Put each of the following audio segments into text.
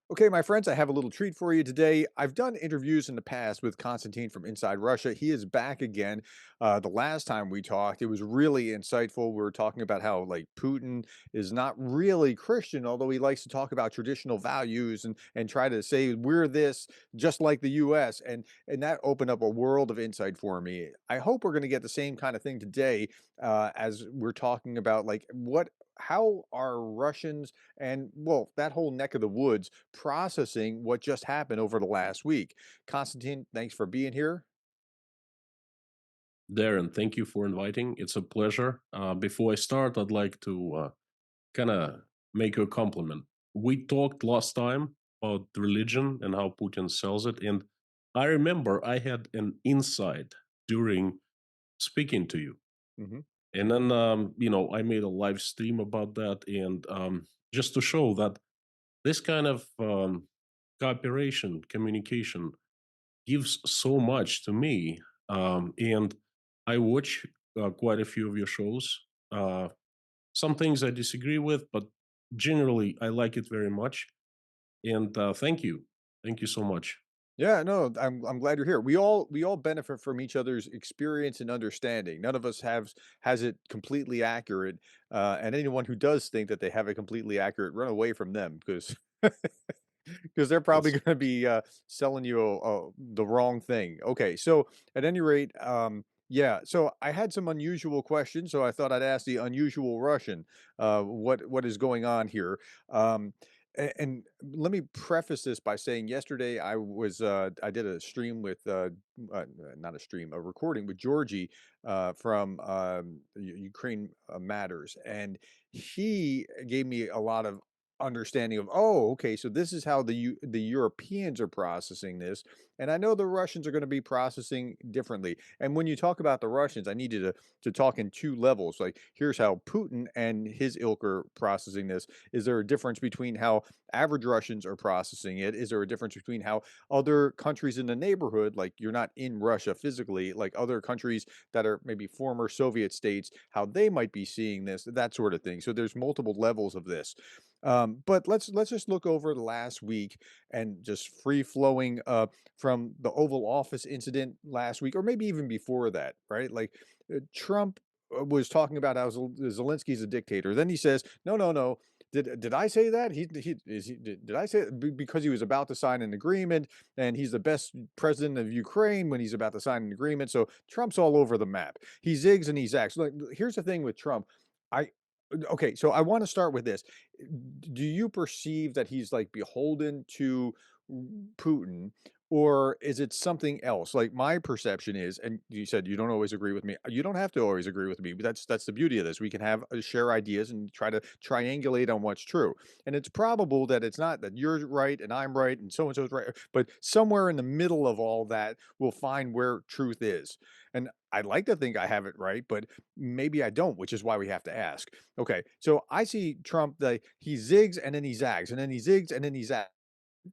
Okay, my friends, I have a little treat for you today. I've done interviews in the past with Konstantin from Inside Russia. He is back again. The last time we talked, it was really insightful. We were talking about how, like, Putin is not really Christian, although he likes to talk about traditional values and try to say we're this just like the U.S. And that opened up a world of insight for me. I hope we're going to get the same kind of thing today, as we're talking about, like, how are Russians and, well, that whole neck of the woods processing what just happened over the last week. Konstantin, thanks for being here. Darren, thank you for inviting. It's a pleasure. Before I start, I'd like to kind of make you a compliment. We talked last time about religion and how Putin sells it, and I remember I had an insight during speaking to you, Mhm. and then I made a live stream about that, and just to show that this kind of cooperation, communication gives so much to me. And I watch quite a few of your shows. Some things I disagree with, but generally I like it very much. And thank you so much. Yeah, no, I'm glad you're here. We all benefit from each other's experience and understanding. None of us has it completely accurate, and anyone who does think that they have it completely accurate, run away from them because because they're probably Yes. going to be selling you the wrong thing. Okay, so at any rate, yeah. So I had some unusual questions, so I thought I'd ask the unusual Russian. What is going on here? Um, and let me preface this by saying yesterday I did a stream with not a stream, a recording with Georgie from Ukraine Matters, and he gave me a lot of understanding of, oh, okay, so this is how the Europeans are processing this, and I know the Russians are going to be processing differently. And when you talk about the Russians, I need you to talk in two levels. Like, here's how Putin and his ilk are processing this. Is there a difference between how average Russians are processing it? Is there a difference between how other countries in the neighborhood, like you're not in Russia physically, like other countries that are maybe former Soviet states, how they might be seeing this, that sort of thing. So there's multiple levels of this. But let's just look over the last week and just free flowing from the Oval Office incident last week, or maybe even before that, right? Like Trump was talking about how Zelensky's a dictator. Then he says, "No, no, no. Did I say that? Did I say it? Because he was about to sign an agreement, and he's the best president of Ukraine when he's about to sign an agreement. So Trump's all over the map. He zigs and he zags. Like, here's the thing with Trump. I Okay, so I want to start with this. Do you perceive that he's like beholden to Putin, or is it something else? Like, my perception is, and you said you don't always agree with me. You don't have to always agree with me, but that's the beauty of this. We can have share ideas and try to triangulate on what's true. And it's probable that it's not that you're right and I'm right and so is right, but somewhere in the middle of all that, we'll find where truth is. And I'd like to think I have it right, but maybe I don't, which is why we have to ask. Okay, so I see Trump, he zigs and then he zags, and then he zigs and then he zags.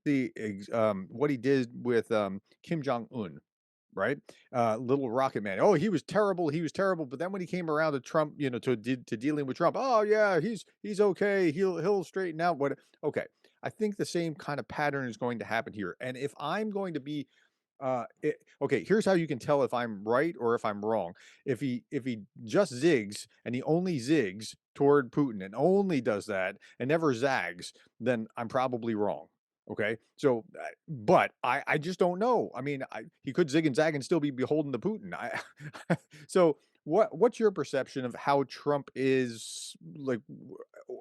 What he did with Kim Jong Un, right? Little Rocket Man. Oh, he was terrible. He was terrible. But then when he came around to Trump, to dealing with Trump, oh yeah, he's okay. He'll straighten out. What? Okay, I think the same kind of pattern is going to happen here. And if I'm going to be okay, here's how you can tell if I'm right or if I'm wrong. If he just zigs and he only zigs toward Putin and only does that and never zags, then I'm probably wrong. Okay, so but I just don't know. I mean, he could zig and zag and still be beholden to Putin. So what's your perception of how Trump is, like,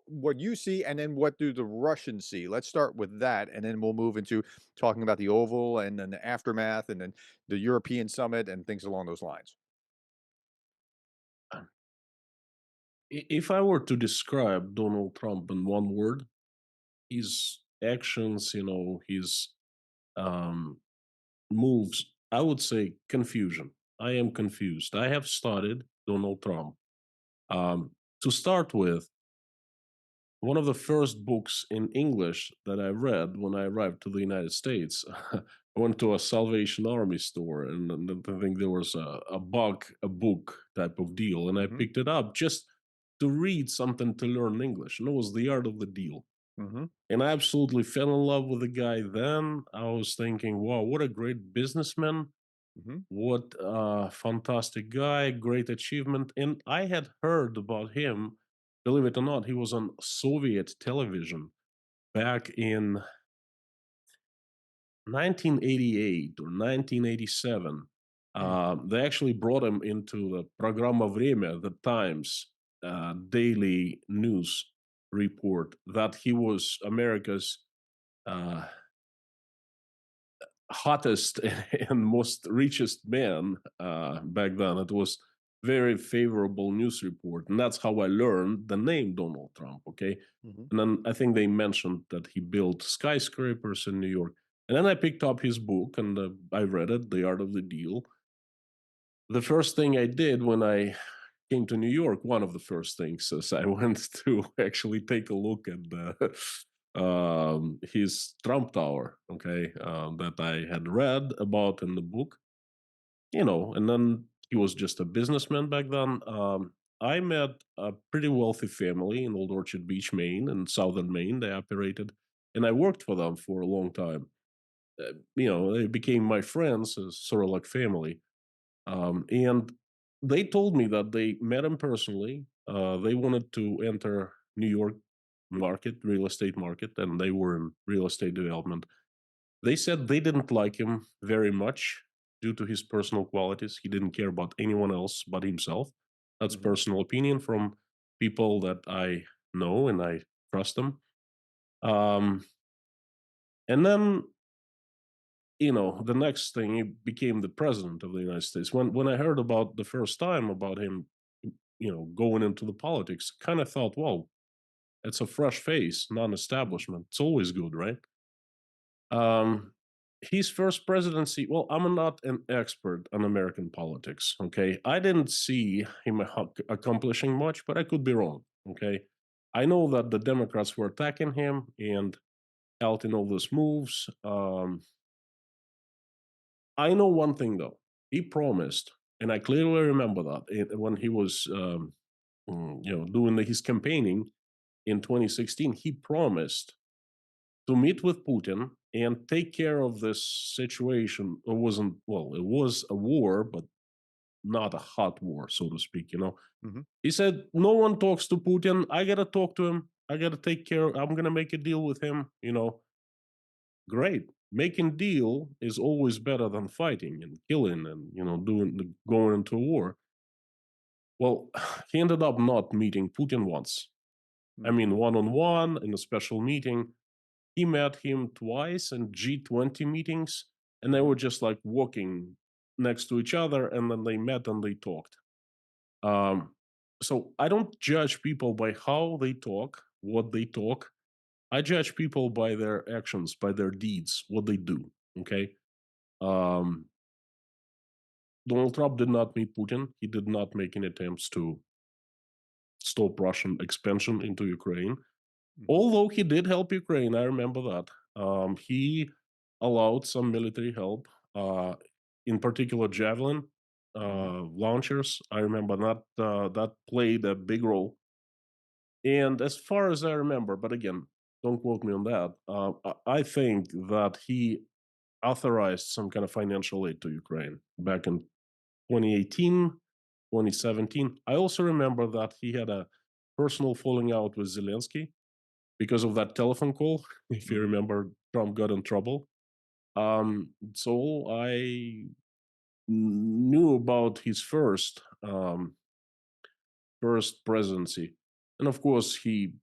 what you see, and then what do the Russians see? Let's start with that, and then we'll move into talking about the Oval and then the aftermath and then the European summit and things along those lines. If I were to describe Donald Trump in one word, his actions, his um, moves, I would say confusion. I am confused. I have studied Donald Trump. To start with, one of the first books in English that I read when I arrived to the United States, I went to a Salvation Army store, and I think there was a book type of deal, and I Mhm, picked it up just to read something to learn English, and it was The Art of the Deal. Mhm. And I absolutely fell in love with the guy then. I was thinking, wow, what a great businessman. Mhm. What a fantastic guy, great achievement. And I had heard about him, believe it or not, he was on Soviet television back in 1988 or 1987. Mm. They actually brought him into the Programa Vremya, the Times daily news report, that he was America's uh, hottest and most richest man back then. It was very favorable news report, and that's how I learned the name Donald Trump. Okay, Mhm. and then I think they mentioned that he built skyscrapers in New York, and then I picked up his book and I read it, The Art of the Deal. The first thing I did when I came to New York, one of the first things is I went to actually take a look at his Trump Tower, okay, that I had read about in the book, and then he was just a businessman back then. I met a pretty wealthy family in Old Orchard Beach, Maine, in southern Maine. They operated, and I worked for them for a long time. They became my friends, sort of like family. And they told me that they met him personally. They wanted to enter New York real estate market, and they were in real estate development. They said they didn't like him very much due to his personal qualities. He didn't care about anyone else but himself. That's Mhm. personal opinion from people that I know and I trust them. Um, and then the next thing, he became the president of the United States. When I heard about the first time about him, going into the politics, kind of thought, well, it's a fresh face, Mhm. non-establishment. It's always good, right? Um, his first presidency. Well, I'm not an expert on American politics. Okay, I didn't see him accomplishing much, but I could be wrong. Okay, I know that the Democrats were attacking him and out in all those moves. I know one thing though. He promised, and I clearly remember that when he was, doing his campaigning in 2016. He promised to meet with Putin and take care of this situation. It wasn't well. It was a war, but not a hot war, so to speak. Mhm. He said, "No one talks to Putin. I gotta talk to him. I gotta take care. I'm gonna make a deal with him." Great. Making deal is always better than fighting and killing and doing going into war. Well, he ended up not meeting Putin once. I Mm. mean, one on one in a special meeting. He met him twice in G20 meetings, and they Mhm. were just like walking next to each other, and then they met and they talked. Um, so I don't judge people by how they talk, what they talk. I judge people by their actions, by their deeds, what they do. Okay. Um, Donald Trump did not meet Putin. He did not make any attempts to stop Russian expansion into Ukraine. Mhm. Although he did help Ukraine, I remember that. He allowed some military help, in particular Javelin Mhm. launchers. I remember that played a big role. And as far as I remember, but again, don't quote me on that. I think that he authorized some kind of financial aid to Ukraine back in 2018, 2017. I also remember that he had a personal falling out with Zelensky because of that telephone call. If you Mhm. remember, Trump got in trouble. So I knew about his first presidency, and of course he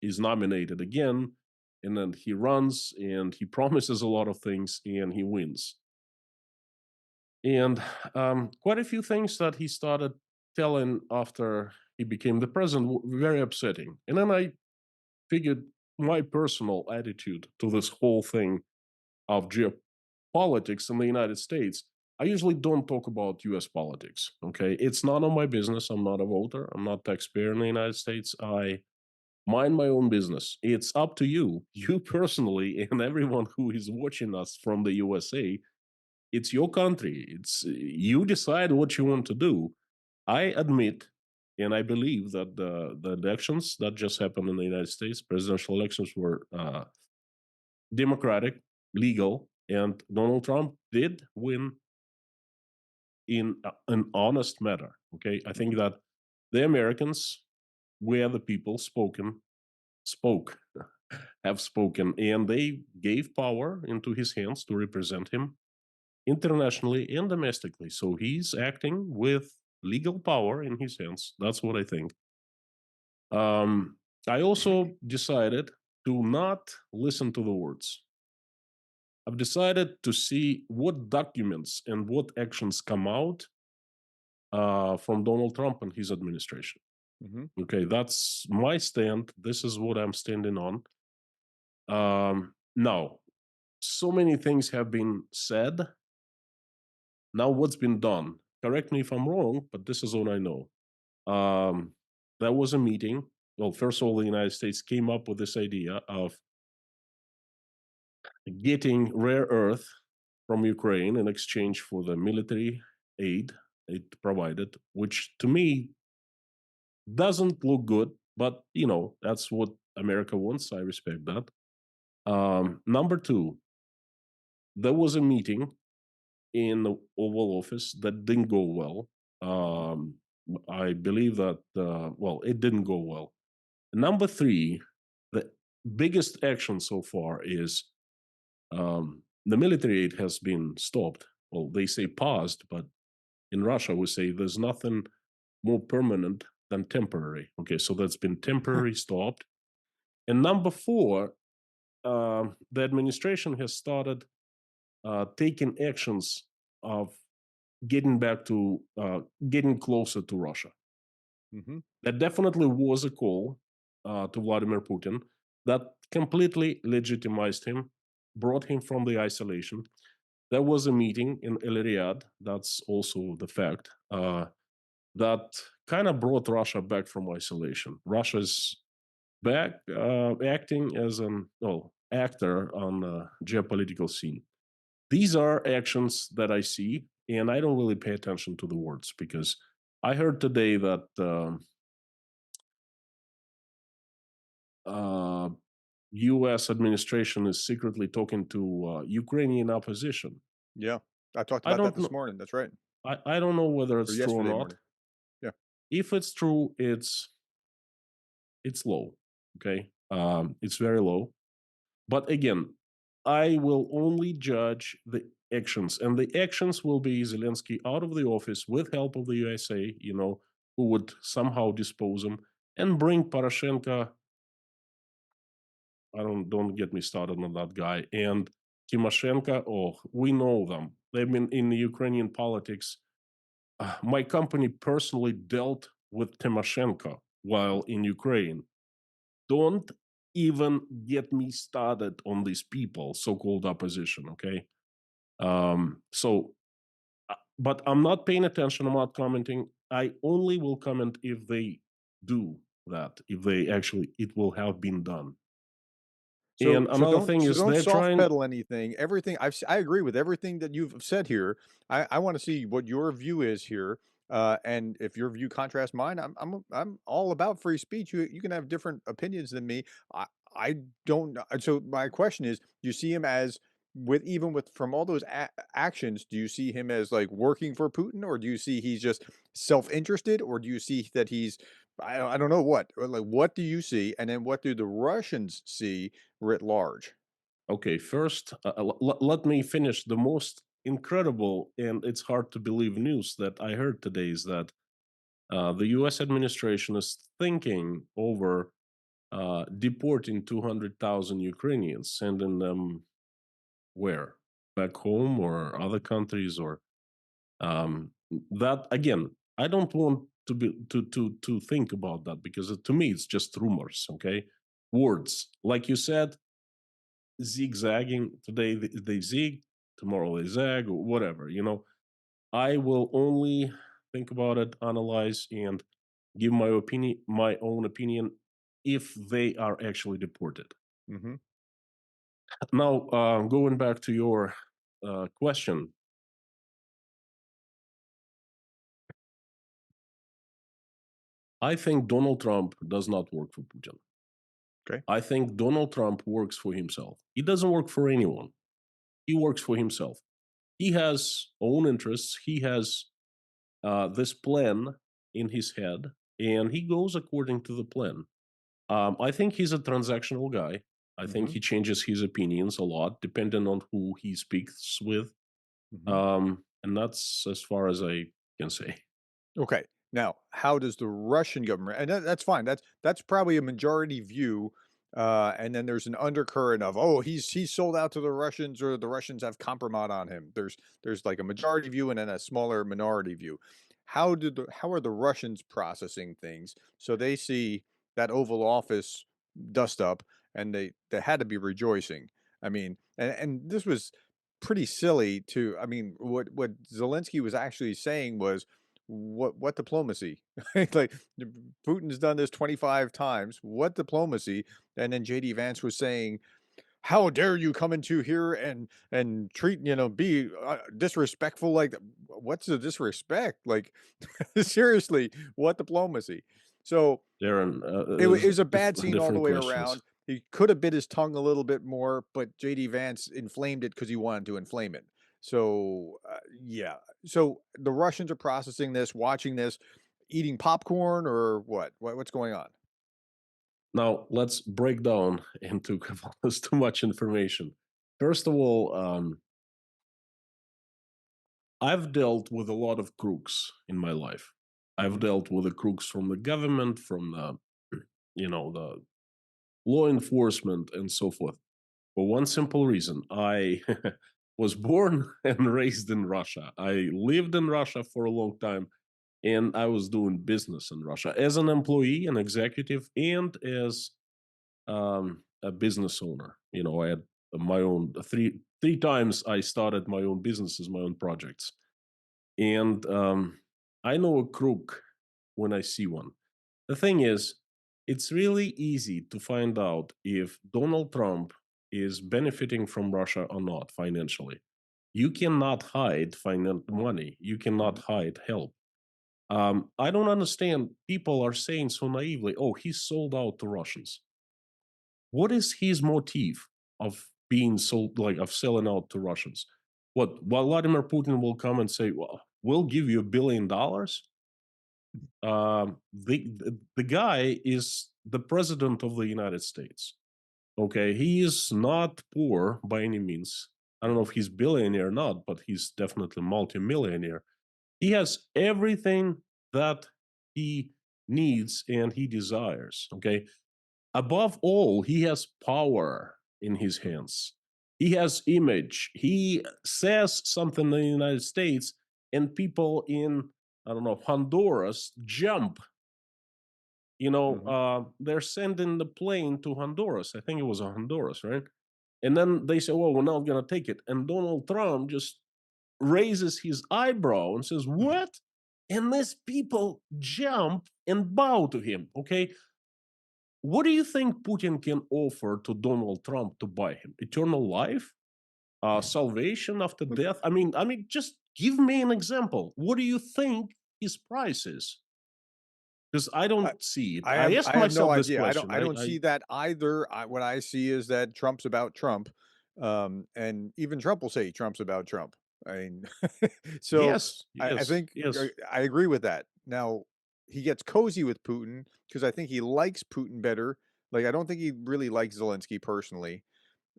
is nominated again, and then he runs and he promises a lot of things and he wins. And quite a few things that he started telling after he became the president were very upsetting. And then I figured my personal attitude to this whole thing of geopolitics in the United States. I usually don't talk about US politics. Okay. It's none of my business. I'm not a voter. I'm not taxpayer in the United States. I mind my own business. It's up to you, you personally, and everyone who is watching us from the USA. It's your country. It's you decide what you want to do. I admit And I believe that the elections that just happened in the United States, presidential elections, were democratic, legal, and Donald Trump did win in an honest manner. Okay, I think Mhm. that the Americans, we are the people, spoke, have spoken, and they gave power into his hands to represent him internationally and domestically. So he's acting with legal power in his hands. That's what I think. I also decided to not listen to the words. I've decided to see what documents and what actions come out from Donald Trump and his administration. Mhm. Okay, that's my stand. This is what I'm standing on. Now, so many things have been said. Now, what's been done? Correct me if I'm wrong, but this is what I know. Um, there was a meeting. Well, first of all, the United States came up with this idea of getting rare earth from Ukraine in exchange for the military aid it provided, which to me doesn't look good, but that's what America wants. I respect that. Number two, there was a meeting in the Oval Office that didn't go well. Mhm. Um, I believe that, well, it didn't go well. Number three, the biggest action so far is the military aid has been stopped. Well, they say paused, but in Russia, we say there's nothing more permanent than temporary. Okay, so that's been temporary stopped. And number four, the administration has started taking actions of getting back to getting closer to Russia. Mhm. That definitely was a call to Vladimir Putin that completely legitimized him, brought him from the isolation. There was a meeting in El Riyadh, that's also the fact, that kind of brought Russia back from isolation. Russia's back acting as an actor on the geopolitical scene. These are actions that I see, and I don't really pay attention to the words because I heard today that uh, U.S. administration is secretly talking to Ukrainian opposition. Yeah. I talked I about that don't this know. morning. That's right. I don't know whether Or it's true or yesterday not. morning. Yeah. If it's true, it's low. Okay, it's very low. But again, I will only judge the actions, and the actions will be Zelensky out of the office with help of the USA, who would somehow dispose him and bring Poroshenko. I don't get me started on that guy and Timoshenko. Oh, we know them. They've been in the Ukrainian politics. My company personally dealt with Timoshenko while in Ukraine. Don't even get me started on these people, so-called opposition. Okay, so, but I'm not paying attention. I'm not commenting. I only will comment if they do that. If they actually, it will have been done. So And so another don't thing so is don't they're soft trying. pedal anything. Everything I agree with everything that you've said here. I want to see what your view is here. And if your view contrasts mine, I'm all about free speech. You can have different opinions than me. I don't know. So my question is, do you see him as with even with from all those actions, do you see him as like working for Putin, or do you see he's just self-interested, or do you see that he's I don't know what, or like what do you see, and then what do the Russians see writ large? Okay, first, let me finish. The most incredible and it's hard to believe news that I heard today is that the U.S. administration is thinking over deporting 200,000 Ukrainians, sending them where? Back home or other countries or that again, I don't want to think about that because to me it's just rumors, okay? Words. Like you said, zigzagging. Today they zig, tomorrow they zag, or whatever. I will only think about it, analyze, and give my own opinion, if they are actually deported. Mhm. Now, going back to your question, I think Donald Trump does not work for Putin. Okay. I think Donald Trump works for himself. He doesn't work for anyone. He works for himself. He has own interests. He has this plan in his head, and he goes according to the plan. I think he's a transactional guy. I think Hmm. he changes his opinions a lot depending on who he speaks with. Hmm. And that's as far as I can say. Okay. Now, how does the Russian government, and that's fine. That's probably a majority view. And then there's an undercurrent of, oh, he's sold out to the Russians, or the Russians have compromise on him. There's like a majority view and then a smaller minority view. How are the Russians processing things? So they see that Oval Office dust up, and they had to be rejoicing. I mean, and this was pretty silly to. I mean, what Zelensky was actually saying was, what diplomacy? Like, Putin's done this 25 times. What diplomacy? And then JD Vance was saying, "How dare you come into here and treat, be disrespectful like that?" What's the disrespect? Like, seriously, what diplomacy? So Darren, it was a bad scene all the different way questions. around. He could have bit his tongue a little bit more, but JD Vance inflamed it because he wanted to inflame it. So, yeah. So the Russians are processing this, watching this, eating popcorn, or what? What's going on? Now, let's break down into there's too much information. First of all, I've dealt with a lot of crooks in my life. I've Mhm, dealt with the crooks from the government, from the law enforcement, and so forth. For one simple reason, I was born and raised in Russia. I lived in Russia for a long time, and I was doing business in Russia as an employee, an executive, and as a business owner. I had my own three times I started my own businesses, my own projects, and I know a crook when I see one. The thing is, it's really easy to find out if Donald Trump is benefiting from Russia or not financially. You cannot hide money. You cannot mhm, hide help. I don't understand. People are saying so naively, "Oh, he's sold out to Russians." What is his motive of being sold, like of selling out to Russians? What Vladimir Putin will come and say, "Well, we'll give you $1 billion." The guy is the president of the United States. Okay, he is not poor by any means. I don't know mhm, if he's billionaire or not, but he's definitely multimillionaire. He has everything that he needs and he desires. Okay, above all, he has power in his mhm, hands. He has image. He says something in the United States, and people in, I don't know, Honduras jump. mhm, They're sending the plane to Honduras. I think it was Honduras, right? And then they say, "Well, we're not going to take it." And Donald Trump just raises his eyebrow and says, mhm, "What?" And these people jump and bow to him. Okay, what do you think Putin can offer to Donald Trump to buy him? Eternal life? Salvation after mhm. death? I mean, just give me an example. What do you think his price is? Because I I don't see it. I I have asked I have no myself this idea. question. I don't I see that either. What I see is that Trump's about Trump, and even Trump will say Trump's about Trump. I mean, so Yes, I yes, think yes. I agree with that. Now he gets cozy with Putin because I think he likes Putin better. Like, I don't think he really likes Zelensky personally.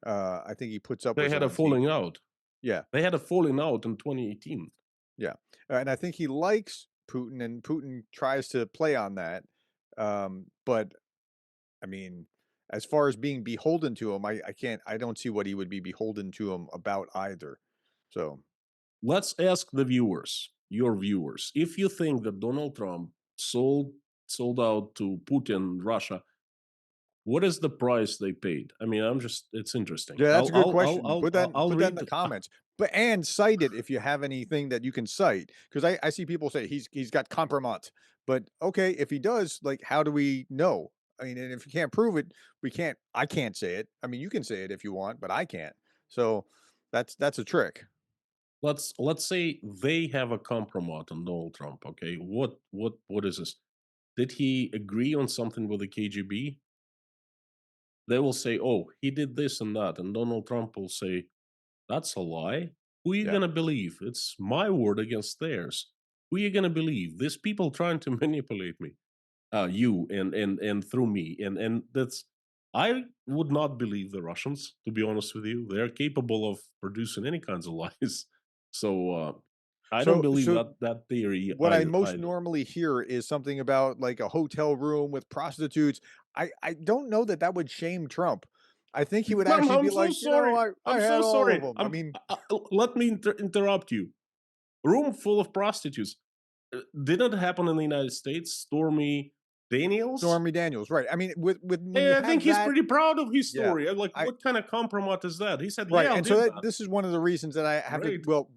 I think he puts up They with had a Zelensky. falling out. Yeah, They had a falling out in 2018. yeah, and I think he likes Putin, and Putin tries to play on that. But I mean, as far as being beholden to him, I don't see what he would be beholden to him about either. So, Let's ask the viewers, your viewers, if you think that Donald Trump sold out to Putin, Russia, what is the price they paid? I mean, it's interesting. yeah, that's I'll a good I'll I'll question. I'll I'll, I'll Put that in read. the comments. But and cite it if you have anything that you can cite, because I see people say he's got compromise. But okay, if he does, like, how do we know? I mean, and if you can't prove it, we can't. I can't say it. I mean, you can say it if you want, but I can't. So that's a trick. Let's say they have a compromise on Donald Trump. Okay, what is this? Did he agree on something with the KGB? They will say, "Oh, he did this and that," and Donald Trump will say, "That's a lie. Who are you Yeah. gonna believe? It's my word against theirs. Who are you gonna believe? These people trying to manipulate me, you, and through me, and that's." I would not believe the Russians, to be honest with you. They're capable of producing any kinds of lies. So I don't believe So that theory what I most either. normally hear is something about, like, a hotel room with prostitutes. I don't know that that would shame Trump. I think he would actually I'm be so like, "You know, sorry. I I'm had so all of sorry. them." I mean, Let me interrupt you. Room full of prostitutes. Didn't happen in the United States. Stormy Daniels. Stormy Daniels, right. I mean, with when you And I think have he's that. pretty proud of his Yeah. story. I'm like, I what kind of compromise is that? He said, Right, "Yeah, I and so did that that." this is one of the reasons that I have to, Great. well,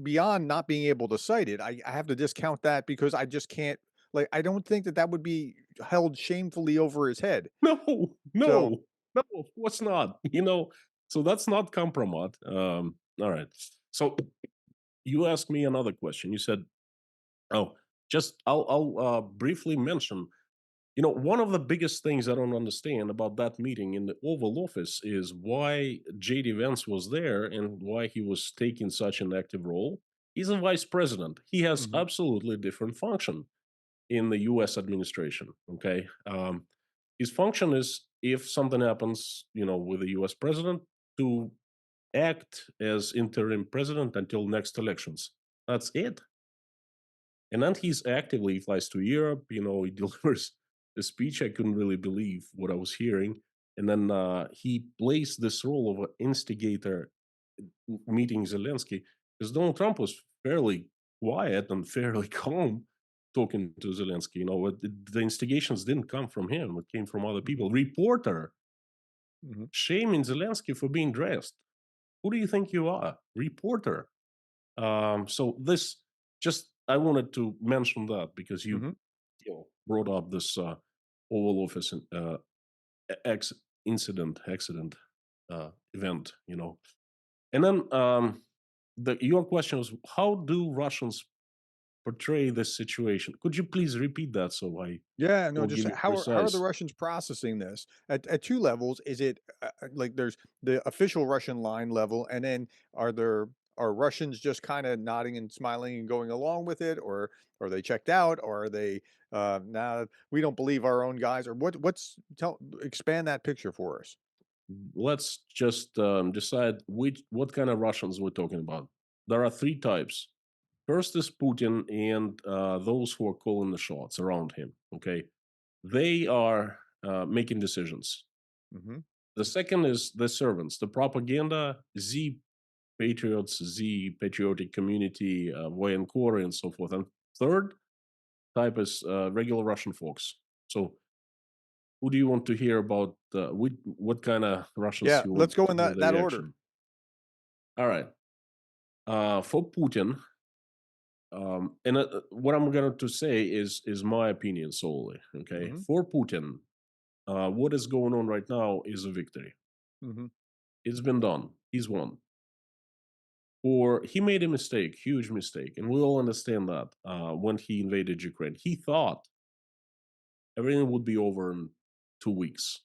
beyond not being able to cite it, I have to discount that because I just can't, like, I don't think that that would be held shamefully over his head. No, So no, no. Of course not. So that's not compromise. All right. So you asked me another question. You said, "Oh, just I'll briefly mention." One of the biggest things I don't understand about that meeting in the Oval Office is why JD Vance was there and why he was taking such an active role. He's a vice president. He has mhm, absolutely different function in the U.S. administration. Okay, his function is if something happens, with the U.S. president, to act as interim president until next elections. That's it. And then he's actively he flies to Europe. He delivers a speech. I couldn't really believe what I was hearing. And then he plays this role of an instigator meeting Zelensky because Donald Trump was fairly quiet and fairly calm talking to Zelensky. The instigations didn't come from him; it came from other mhm, people. Reporter mhm, shaming Zelensky for being dressed. Who do you think you are? Reporter. So this just I wanted to mention that because you mhm. brought up this Oval Office ex incident accident event. And then your question was, how do Russians portray this situation? Could you please repeat that so I Yeah, no, will just give you how are the precise? Russians processing this? At 2 levels, is it, like, there's the official Russian line level, and then are Russians just kinda nodding and smiling and going along with it, or are they checked out, or are they, "Nah, we don't believe our own guys," or what's tell expand that picture for us. Let's just decide what kind of Russians we're talking about. There are three types. First is Putin and those who are calling the shots around him. Okay, they are making decisions. Mhm, The second is the servants, the propaganda, Z patriotic community, военкоры, and so forth. And third type is regular Russian folks. So, who do you want to hear about? What kind of Russians yeah, you want let's go to in hear that the order. reaction? All right. For Putin, and what I'm going to say is my opinion solely. Okay, Mhm, for Putin, what is going on right now is a victory. mhm. It's been done. He's won. Or he made a mistake, huge mistake, and we all understand that. When he invaded Ukraine, he thought everything would be over in 2 weeks.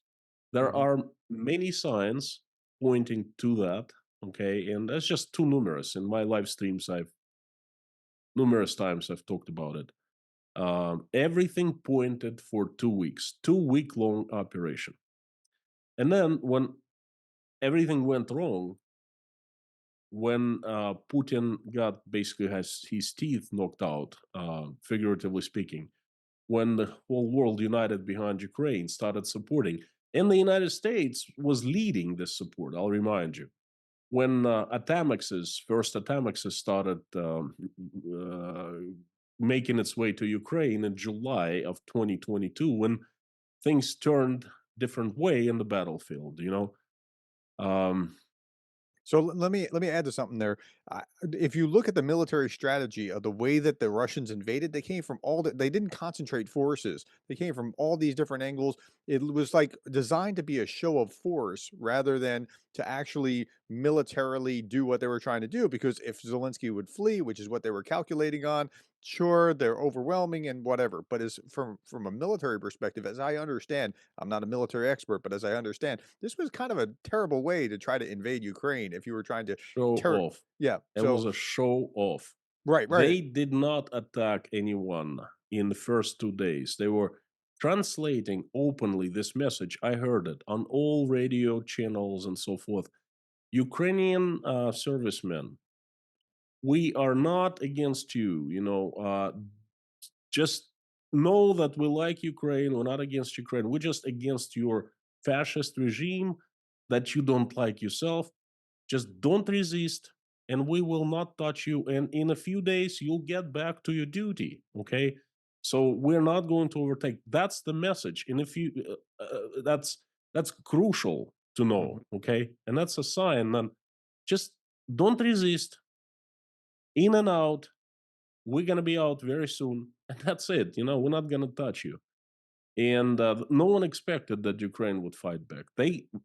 There Mhm. are many signs pointing to that. Okay, and that's just too numerous. In my live streams, I've numerous times I've talked about it. Everything pointed for 2 weeks, 2 week long operation. And then when everything went wrong, when Putin got basically has his teeth knocked out, figuratively speaking, when the whole world united behind Ukraine, started supporting, and the United States was leading this support. I'll remind you when first Atamexes started making its way to Ukraine in July of 2022, when things turned different way in the battlefield. Um, So let me add to something there. If you look at the military strategy of the way that the Russians invaded, they came from they didn't concentrate forces. They came from all these different angles. It was like designed to be a show of force rather than to actually militarily do what they were trying to do. Because if Zelensky would flee, which is what they were calculating on, Sure, they're overwhelming and whatever, but as from a military perspective, as I understand, I'm not a military expert, but as I understand, this was kind of a terrible way to try to invade Ukraine if you were trying to Show tear. off. Yeah, It was so a show off. right, right. They did not attack anyone in the first 2 days. They were translating openly this message. I heard it on all radio channels and so forth. Ukrainian servicemen, we are not against you. Just know that we like Ukraine. We're not against Ukraine. We're just against your fascist regime that you don't like yourself. Just don't resist, and we will not touch you. And in a few days, you'll get back to your duty. Okay. So we're not going to overtake. That's the message. In a few, that's crucial to know. Mhm. Okay, and that's a sign. And just don't resist. In and out. We're gonna be out very soon, and that's it. We're not gonna touch you. And no one expected that Ukraine would fight back.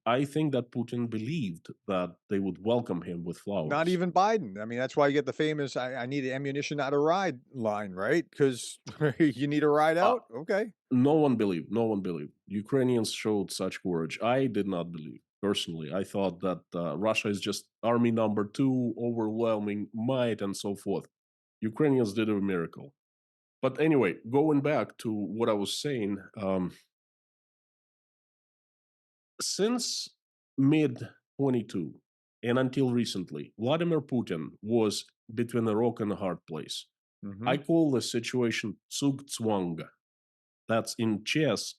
I think that Putin believed that they would welcome him with Not flowers. even Biden. I mean, that's why you get the famous "I need ammunition, not a ride" line, right? Because you need a ride Uh, out? Okay. no one believed. No one believed. Ukrainians showed such courage. I did not believe personally. I thought that Russia is just army number two, overwhelming might, and so forth. Ukrainians did a miracle. But anyway, going back to what I was saying, since mid 22 and until recently, Vladimir Putin was between a rock and a hard place. I Mhm, call this situation Zugzwang. That's in chess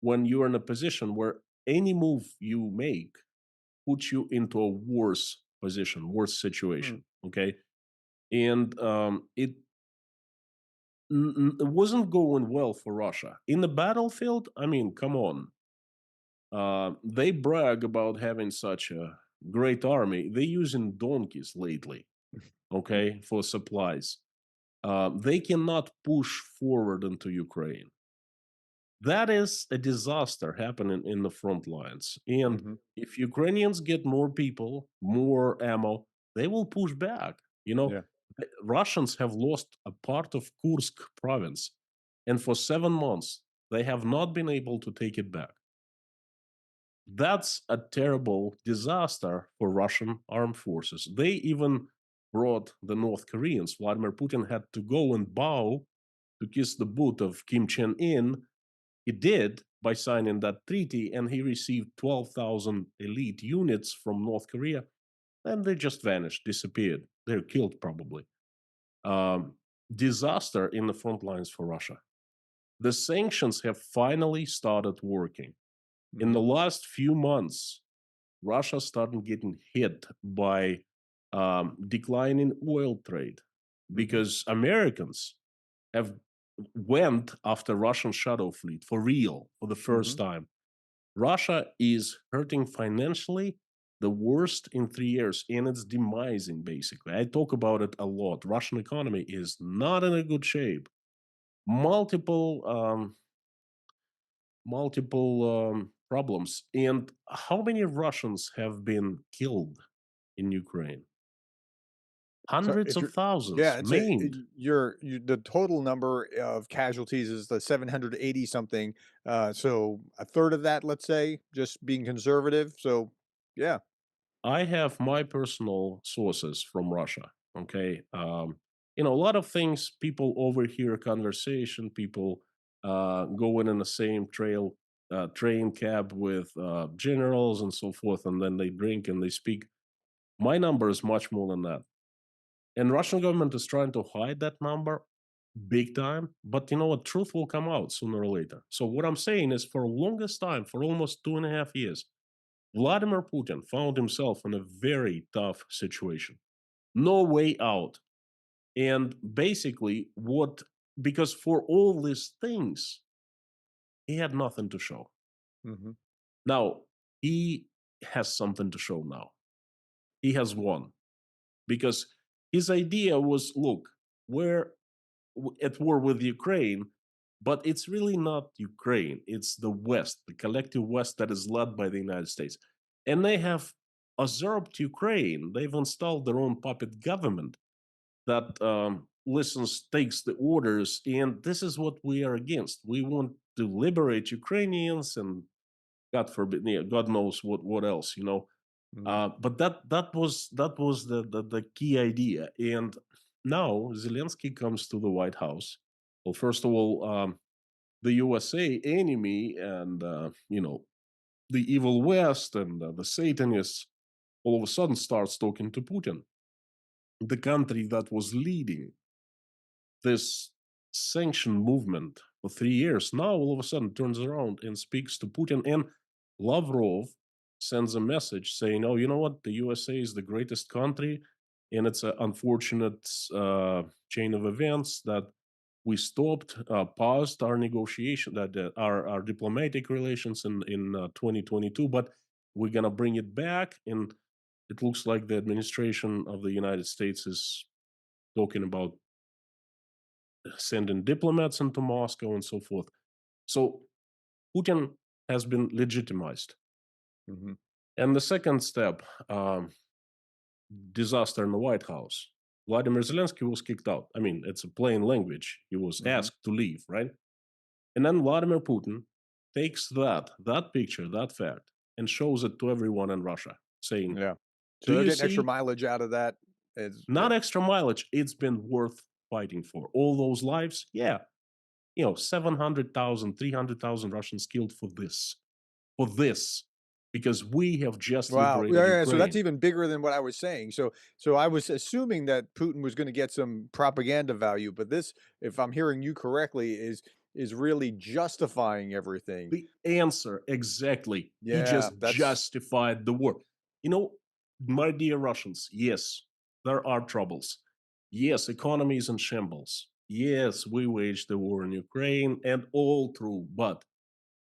when you're in a position where any move you make puts you into a worse position, worse mm, situation. Okay. And it wasn't going well for Russia. In the battlefield, I mean, come on. They brag about having such a great army. They're using donkeys lately, mm, okay, for supplies. They cannot push forward into Ukraine. That is a disaster happening in the front lines. And mhm, if Ukrainians get more people, more ammo, they will push back. yeah, The Russians have lost a part of Kursk province, and for 7 months, they have not been able to take it back. That's a terrible disaster for Russian armed forces. They even brought the North Koreans. Vladimir Putin had to go and bow to kiss the boot of Kim Chen in. He did by signing that treaty, and he received 12,000 elite units from North Korea, and they just vanished, disappeared. They're killed probably. Um, Disaster in the front lines for Russia. The sanctions have finally started working. In the mhm, last few months, Russia started getting hit by declining oil trade mhm, because Americans have went after Russian shadow fleet for real for the first mhm. time. Russia is hurting financially the worst in 3 years, and it's demising basically. I talk about it a lot. Russian economy is not in a good shape. Multiple problems. And how many Russians have been killed in Ukraine? So Hundreds if of you're thousands yeah, it's a maimed. the total number of casualties is the 780 something, so a third of that, let's say, just being conservative, so yeah. I have my personal sources from Russia. Okay, a lot of things people overhear a conversation. People go in the same train cab with generals and so forth, and then they drink and they speak. My number is much more than that, and Russian government is trying to hide that number big time. But you know what? Truth will come out sooner or later. So what I'm saying is, for longest time, for almost 2.5 years, Vladimir Putin found himself in a very tough situation. No way out. And basically, because for all these things, he had nothing to show. Mhm, Now, he has something to show now. He has won because his idea was, look, we're at war with Ukraine, but it's really not Ukraine. It's the West, the collective West that is led by the United States. And they have usurped Ukraine. They've installed their own puppet government that listens, takes the orders, and this is what we are against. We want to liberate Ukrainians, and God forbid, yeah, God knows what else, you know. Mhm. But that was the key idea. And now Zelensky comes to the White House. Well, first of all, the USA enemy and the evil West and the Satanists all of a sudden starts talking to Putin, the country that was leading this sanction movement for 3 years. Now all of a sudden turns around and speaks to Putin, and Lavrov sends a message saying, "Oh, you know what? The USA is the greatest country, and it's an unfortunate chain of events that we stopped, paused our negotiation, that our diplomatic relations in 2022, but we're gonna bring it back." And it looks like the administration of the United States is talking about sending diplomats into Moscow and so forth. So Putin has been legitimized. Mhm. And the second step, disaster in the White House. Vladimir Zelensky was kicked out. I mean, it's a plain language. He was Mhm. asked to leave, right? And then Vladimir Putin takes that picture, that fact, and shows it to everyone in Russia, saying, Yeah. So "Do they're you getting extra see? mileage out of that. Is Not yeah. extra mileage. It's been worth fighting for. All those lives, yeah, 700,000, 300,000 Russians killed for this, because we have just Wow. Yeah, liberated yeah, so that's Ukraine." even bigger than what I was saying. So I was assuming that Putin was gonna get some propaganda value, but this, if I'm hearing you correctly, is really justifying everything. The answer, exactly. He Yeah, just that's justified the war. You know, my dear Russians, yes, there are troubles. Yes, economy is in shambles. Yes, we waged the war in Ukraine and all true, but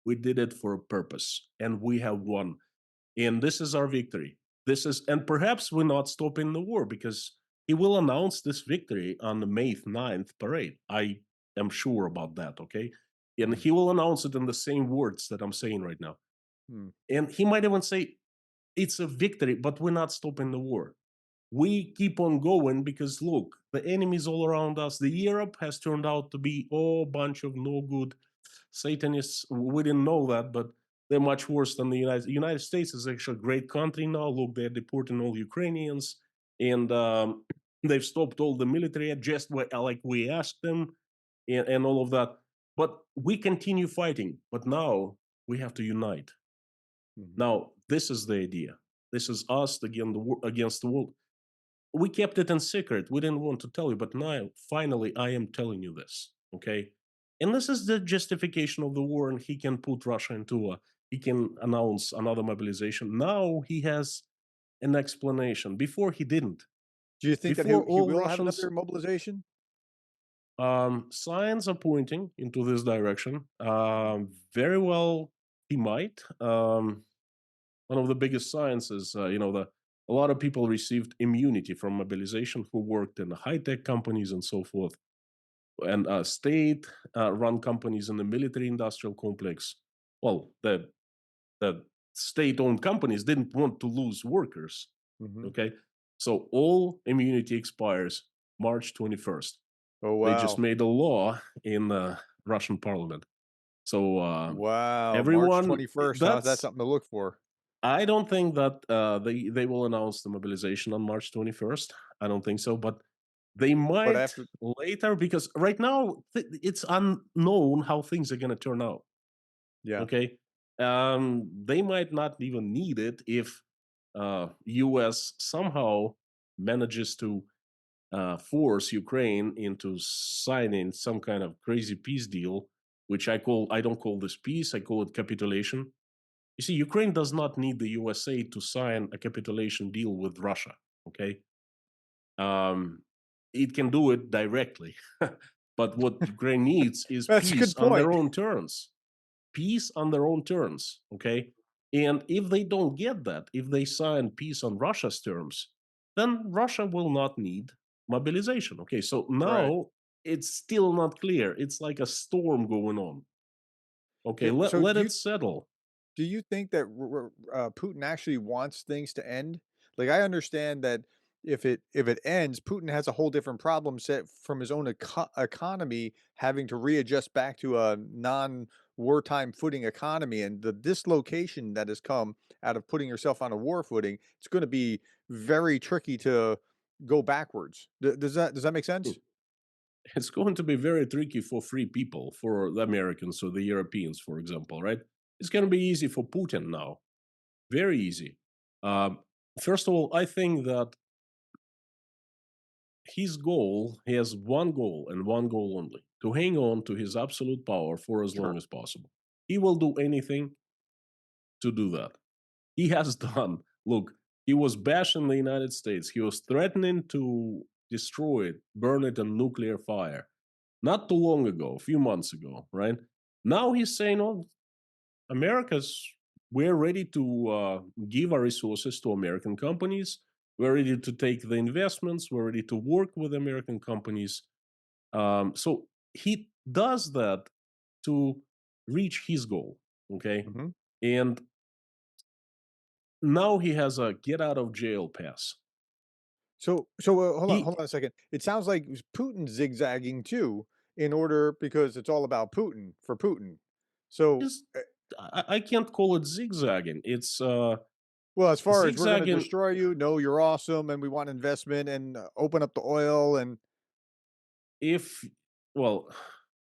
we did it for a purpose and we have won. And this is our victory. This is, and perhaps we're not stopping the war because he will announce this victory on the May 9th parade. I am sure about that, okay? And mm, he will announce it in the same words that I'm saying right now. mm, And he might even say, it's a victory, but we're not stopping the war. We keep on going because look, the enemies all around us. The Europe has turned out to be a bunch of no good Satanists. We didn't know that, but they're much worse than the United States. Is actually a great country now. Look, they're deporting all Ukrainians, and they've stopped all the military just like we asked them, and all of that. But we continue fighting. But now we have to unite. mhm. Now this is the idea. This is us against the world. We kept it in secret. We didn't want to tell you, but now finally I am telling you this. Okay. And this is the justification of the war, and he can put Russia into a, he can announce another mobilization. Now he has an explanation. Before he didn't. Do you think that Before he all will have Russians, another mobilization? signs are pointing into this direction. Mhm, Very well, he might. One of the biggest signs is, a lot of people received immunity from mobilization who worked in high tech companies and so forth, and state run companies in the military industrial complex. Well, the state owned companies didn't want to lose workers. mhm. Okay. So all immunity expires March 21st. Oh, They just wow. made a law in the Russian parliament. So Wow, March everyone, 21st, huh? That's that's, something to look for. I don't think that they will announce the mobilization on March 21st. I don't think so, but they But might after later because right now it's unknown how things are going to turn out. yeah. Okay, they might not even need it if U.S. somehow manages to force Ukraine into signing some kind of crazy peace deal, which I don't call this peace. I call it capitulation. You see, Ukraine does not need the USA to sign a capitulation deal with Russia. Okay, um, it can do it directly, but what Ukraine needs is That's a peace good on their point. own terms. Peace on their own terms. Okay, and if they don't get that, if they sign peace on Russia's terms, then Russia will not need mobilization. Okay, so Right. now it's still not clear. It's like a storm going on. Okay, So let it settle. do you think that Putin actually wants things to end? Like, I understand that if it ends, Putin has a whole different problem set from his own economy having to readjust back to a non-wartime footing economy, and the dislocation that has come out of putting yourself on a war footing, it's gonna be very tricky to go backwards. Does that make Hmm. sense? It's going to be very tricky for free people, for the Americans or the Europeans, for example, right? It's going to be easy for Putin now, very easy. Um, First of all, I think that his goal, he has one goal and one goal only, to hang on to his absolute power for as long Sure. as possible. He will do anything to do that. He has done. Look, he was bashing the United States. He was threatening to destroy it, burn it in nuclear fire. Not too long ago, a few months ago, right? Now he's saying, "Oh, America's we're ready to give our resources to American companies. We're ready to take the investments. We're ready to work with American companies." So he does that to reach his goal. Okay, Mhm. and now he has a get out of jail pass. So, hold on He hold on a second. It sounds like Putin's zigzagging too in order because it's all about Putin for Putin. So, is I can't call it zigzagging. It's well, as far as we're gonna zigzagging destroy you, no, you're awesome, and we want investment and, open up the oil and if well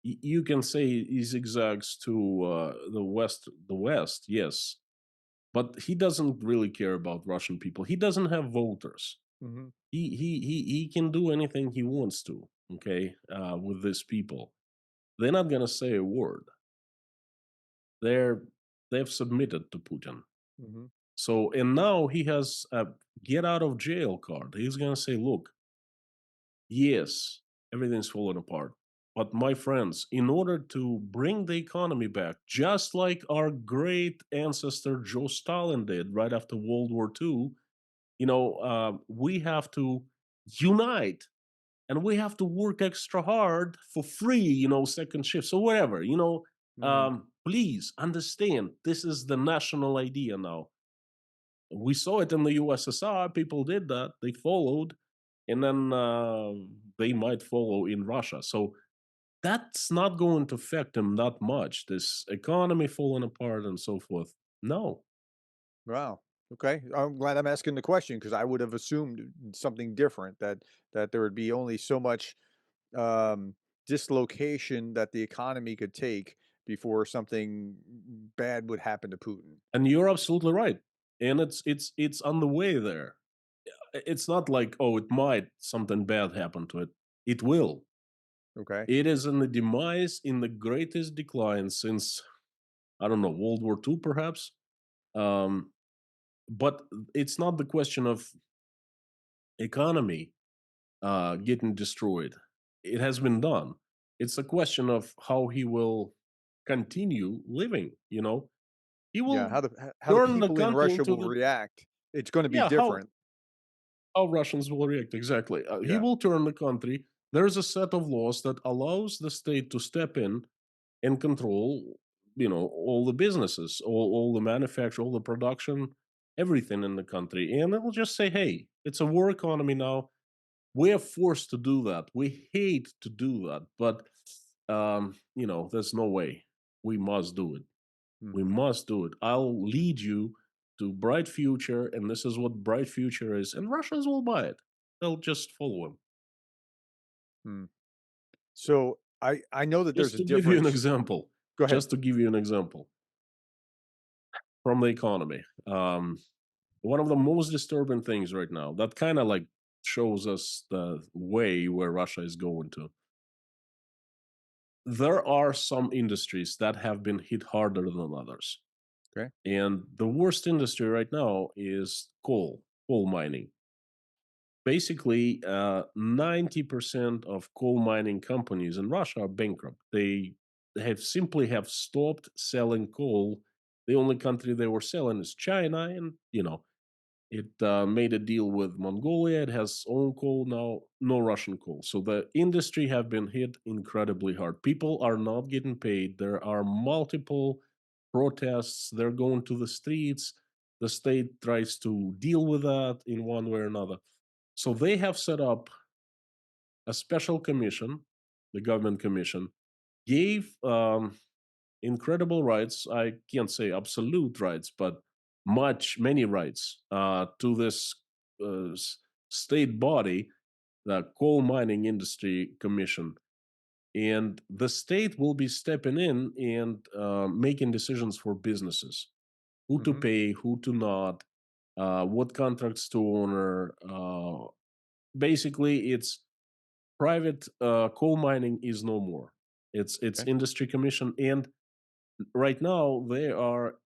you can say he zigzags to the west, yes, but he doesn't really care about Russian people. He doesn't have voters. mhm, He can do anything he wants to, okay, with these people. They're not gonna say a word. They've submitted to Putin. mhm, So, and now he has a get out of jail card. He's going to say, look, yes, everything's falling apart. But my friends, in order to bring the economy back, just like our great ancestor Joe Stalin did right after World War II, we have to unite and we have to work extra hard for free, second shifts or whatever, mhm, please understand this is the national idea now. We saw it in the USSR. People did that. They followed, and then they might follow in Russia. So that's not going to affect them that much. This economy falling apart and so forth. No, wow, okay. I'm glad I'm asking the question because I would have assumed something different, that there would be only so much, um, dislocation that the economy could take before something bad would happen to Putin. and you're absolutely right. And it's on the way there. It's not like, oh, it might something bad happen to it. It will. Okay? It is in the demise, in the greatest decline since, I don't know, World War II, perhaps. Um, but it's not the question of economy getting destroyed. It has been done. It's a question of how he will continue living. He Yeah, will how the turn the people in country Russia into will the react. It's gonna be yeah different. how Russians will react exactly. He Yeah. will turn the country. There's a set of laws that allows the state to step in and control, all the businesses, all the manufacture, all the production, everything in the country, and it will just say, "Hey, it's a war economy now. We're forced to do that. We hate to do that, but there's no way. We must do it. We Mhm. must do it. I'll lead you to bright future, and this is what bright future is, and Russians will buy it. They'll just follow him." Hmm. So, I know that there's Just a to give you an difference. example, Go ahead. just to give you an example from the economy. One of the most disturbing things right now that kind of like shows us the way where Russia is going to. There are some industries that have been hit harder than others. Okay. And the worst industry right now is coal mining. Basically, 90% of coal mining companies in Russia are bankrupt. They have stopped selling coal. The only country they were selling is China, and it made a deal with Mongolia. It has own coal now, no Russian coal. So the industry have been hit incredibly hard. People are not getting paid. There are multiple protests. They're going to the streets. The state tries to deal with that in one way or another. So they have set up a special commission, the government commission, gave incredible rights. I can't say absolute rights, but many rights to this state body, the Coal Mining Industry Commission. And the state will be stepping in and making decisions for businesses, who to Mhm. pay, who to not, what contracts to honor. Basically, it's private coal mining is no more. It's Okay. industry commission, and right now they are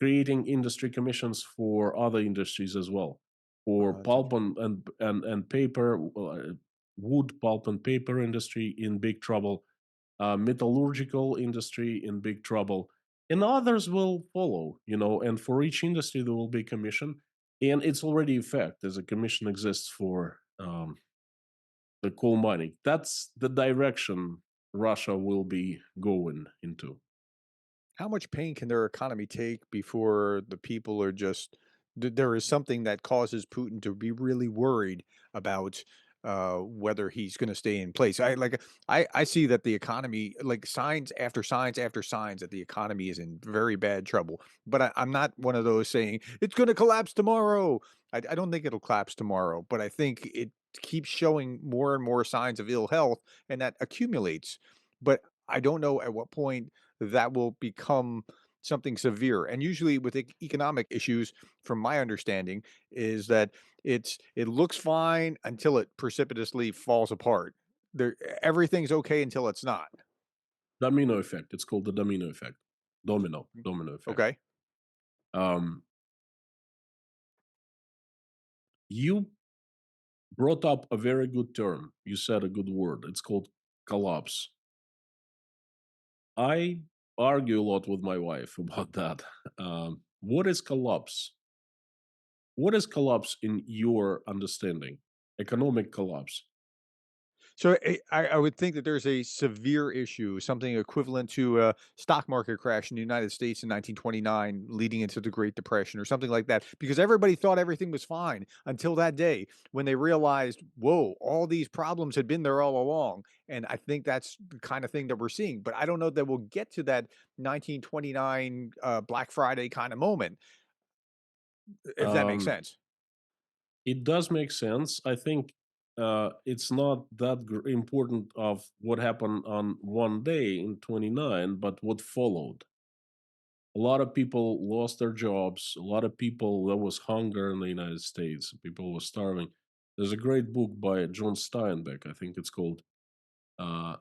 creating industry commissions for other industries as well, for Wow, that's pulp interesting. and paper, wood pulp and paper industry in big trouble, metallurgical industry in big trouble, and others will follow. And for each industry there will be commission, and it's already effect as a commission exists for the coal mining. That's the direction Russia will be going into. How much pain can their economy take before the people are just there is something that causes Putin to be really worried about whether he's going to stay in place? I see that the economy, like signs after signs after signs, that the economy is in very bad trouble. But I'm not one of those saying it's going to collapse tomorrow. I don't think it'll collapse tomorrow, but I think it keeps showing more and more signs of ill health, and that accumulates. But I don't know at what point that will become something severe. And usually with economic issues, from my understanding, is that it looks fine until it precipitously falls apart. There, everything's okay until it's not. Domino effect. It's called the domino effect. Mm. Domino effect. Okay. Um, you brought up a very good term. You said a good word. It's called collapse. I argue a lot with my wife about that. What is collapse? What is collapse in your understanding? Economic collapse. So I would think that there's a severe issue, something equivalent to a stock market crash in the United States in 1929, leading into the Great Depression or something like that, because everybody thought everything was fine until that day when they realized, whoa, all these problems had been there all along. And I think that's the kind of thing that we're seeing. But I don't know that we'll get to that 1929 Black Friday kind of moment, if that makes Um, sense. it does make sense. I think it's not that important of what happened on one day in 29, but what followed. A lot of people lost their jobs. A lot of people, there was hunger in the United States. People were starving. There's a great book by John Steinbeck. I think it's called uh,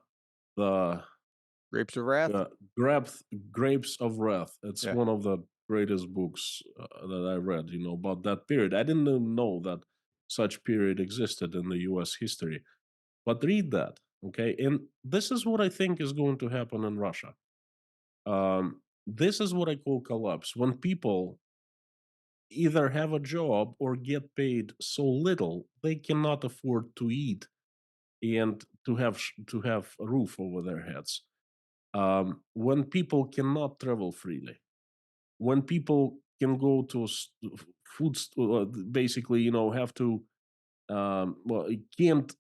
the Grapes of Wrath? uh, Grapes, Grapes of Wrath. It's Yeah. one of the greatest books that I read, about that period. I didn't even know that such period existed in the US history. But read that, okay? And this is what I think is going to happen in Russia. This is what I call collapse. When people either have a job or get paid so little they cannot afford to eat and to have a roof over their heads. When people cannot travel freely, when people can go to food store, basically, have to, well, can't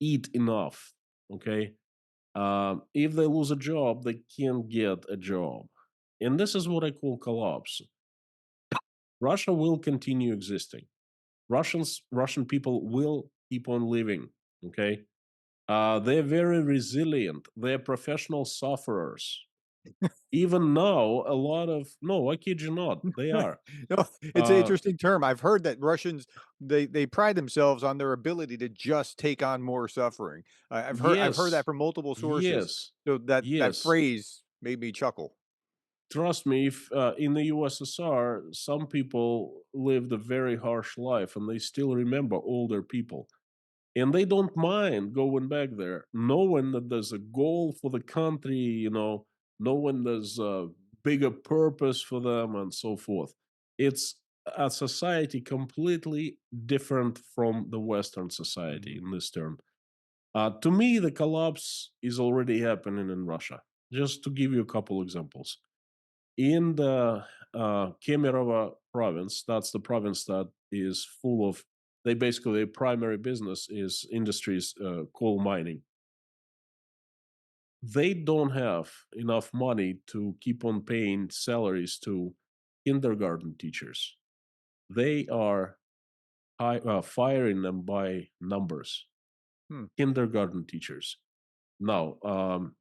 eat enough. Okay, if they lose a job, they can't get a job, and this is what I call collapse. Russia will continue existing. Russian people will keep on living. Okay, they're very resilient. They're professional sufferers. Even now, a lot of no, I kid you not, they are. No, it's an Uh, interesting term. I've heard that Russians they pride themselves on their ability to just take on more suffering. I've heard that yes, from multiple sources. yes, So that yes. phrase made me chuckle. Trust me, if in the USSR, some people lived a very harsh life, and they still remember older people. And they don't mind going back there, knowing that there's a goal for the country, knowing there's a bigger purpose for them, and so forth. It's a society completely different from the Western society Mhm. in this term. To me, the collapse is already happening in Russia. Just to give you a couple examples. In the Kemerovo province, that's the province that is full of They basically their primary business is industries, coal mining. They don't have enough money to keep on paying salaries to kindergarten teachers. They are firing them by numbers. Hmm. Kindergarten teachers. Now,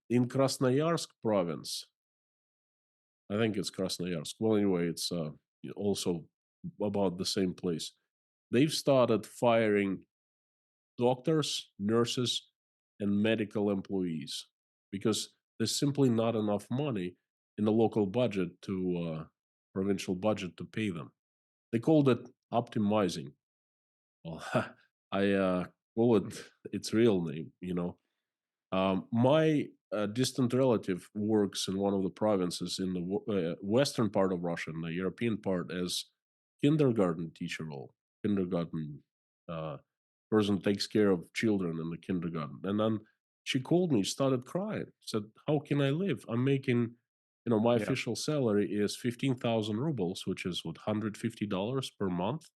in Krasnoyarsk province, I think it's Krasnoyarsk. Well, anyway, it's also about the same place. They've started firing doctors, nurses, and medical employees because there's simply not enough money in the local budget to provincial budget to pay them. They called it optimizing. Well, I call Hmm. it its real name. My distant relative works in one of the provinces in the western part of Russia, in the European part, as kindergarten teacher role. Kindergarten uh, person takes care of children in the kindergarten. And then she called me, started crying, said, "How can I live? I'm making, my Yeah. official salary is 15,000 rubles, which is what, $150 per month,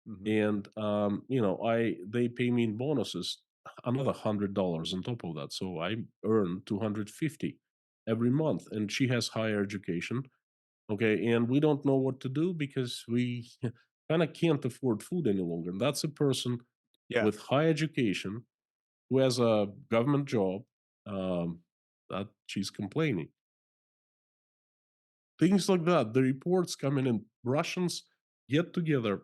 Hmm. and I they pay me in bonuses another $100 on top of that, so I earn 250 every month, and she has higher education. Okay, and we don't know what to do because we kind of can't afford food any longer, and that's a person Yeah. with high education who has a government job, um, that she's complaining. Things like that, the reports coming in. Russians get together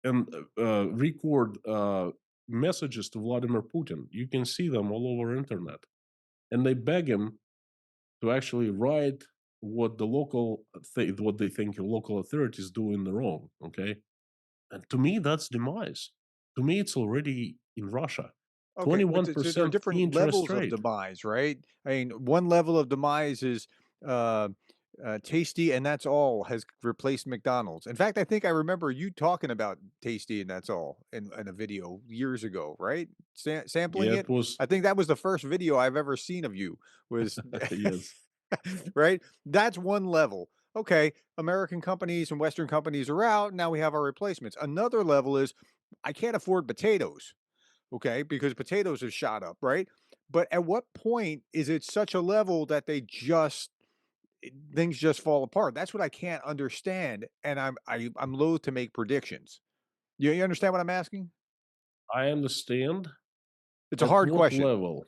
and record messages to Vladimir Putin. You can see them all over internet, and they beg him to actually write what what they think the local authorities doing the wrong. Okay, and to me that's demise. To me, it's already in Russia. Okay, Twenty but one there are percent different interest levels of rate. demise, right? I mean, one level of demise is uh, Tasty, and that's all has replaced McDonald's. In fact, I think I remember you talking about Tasty, and that's all in a video years ago, right? Sampling Yeah, it. it was. I think that was the first video I've ever seen of you. Was Yes, right? That's one level. Okay, American companies and Western companies are out. Now we have our replacements. Another level is I can't afford potatoes, okay, because potatoes have shot up, right? But at what point is it such a level that things just fall apart? That's what I can't understand, and I'm loath to make predictions. You understand what I'm asking? I understand. It's a At hard what question. level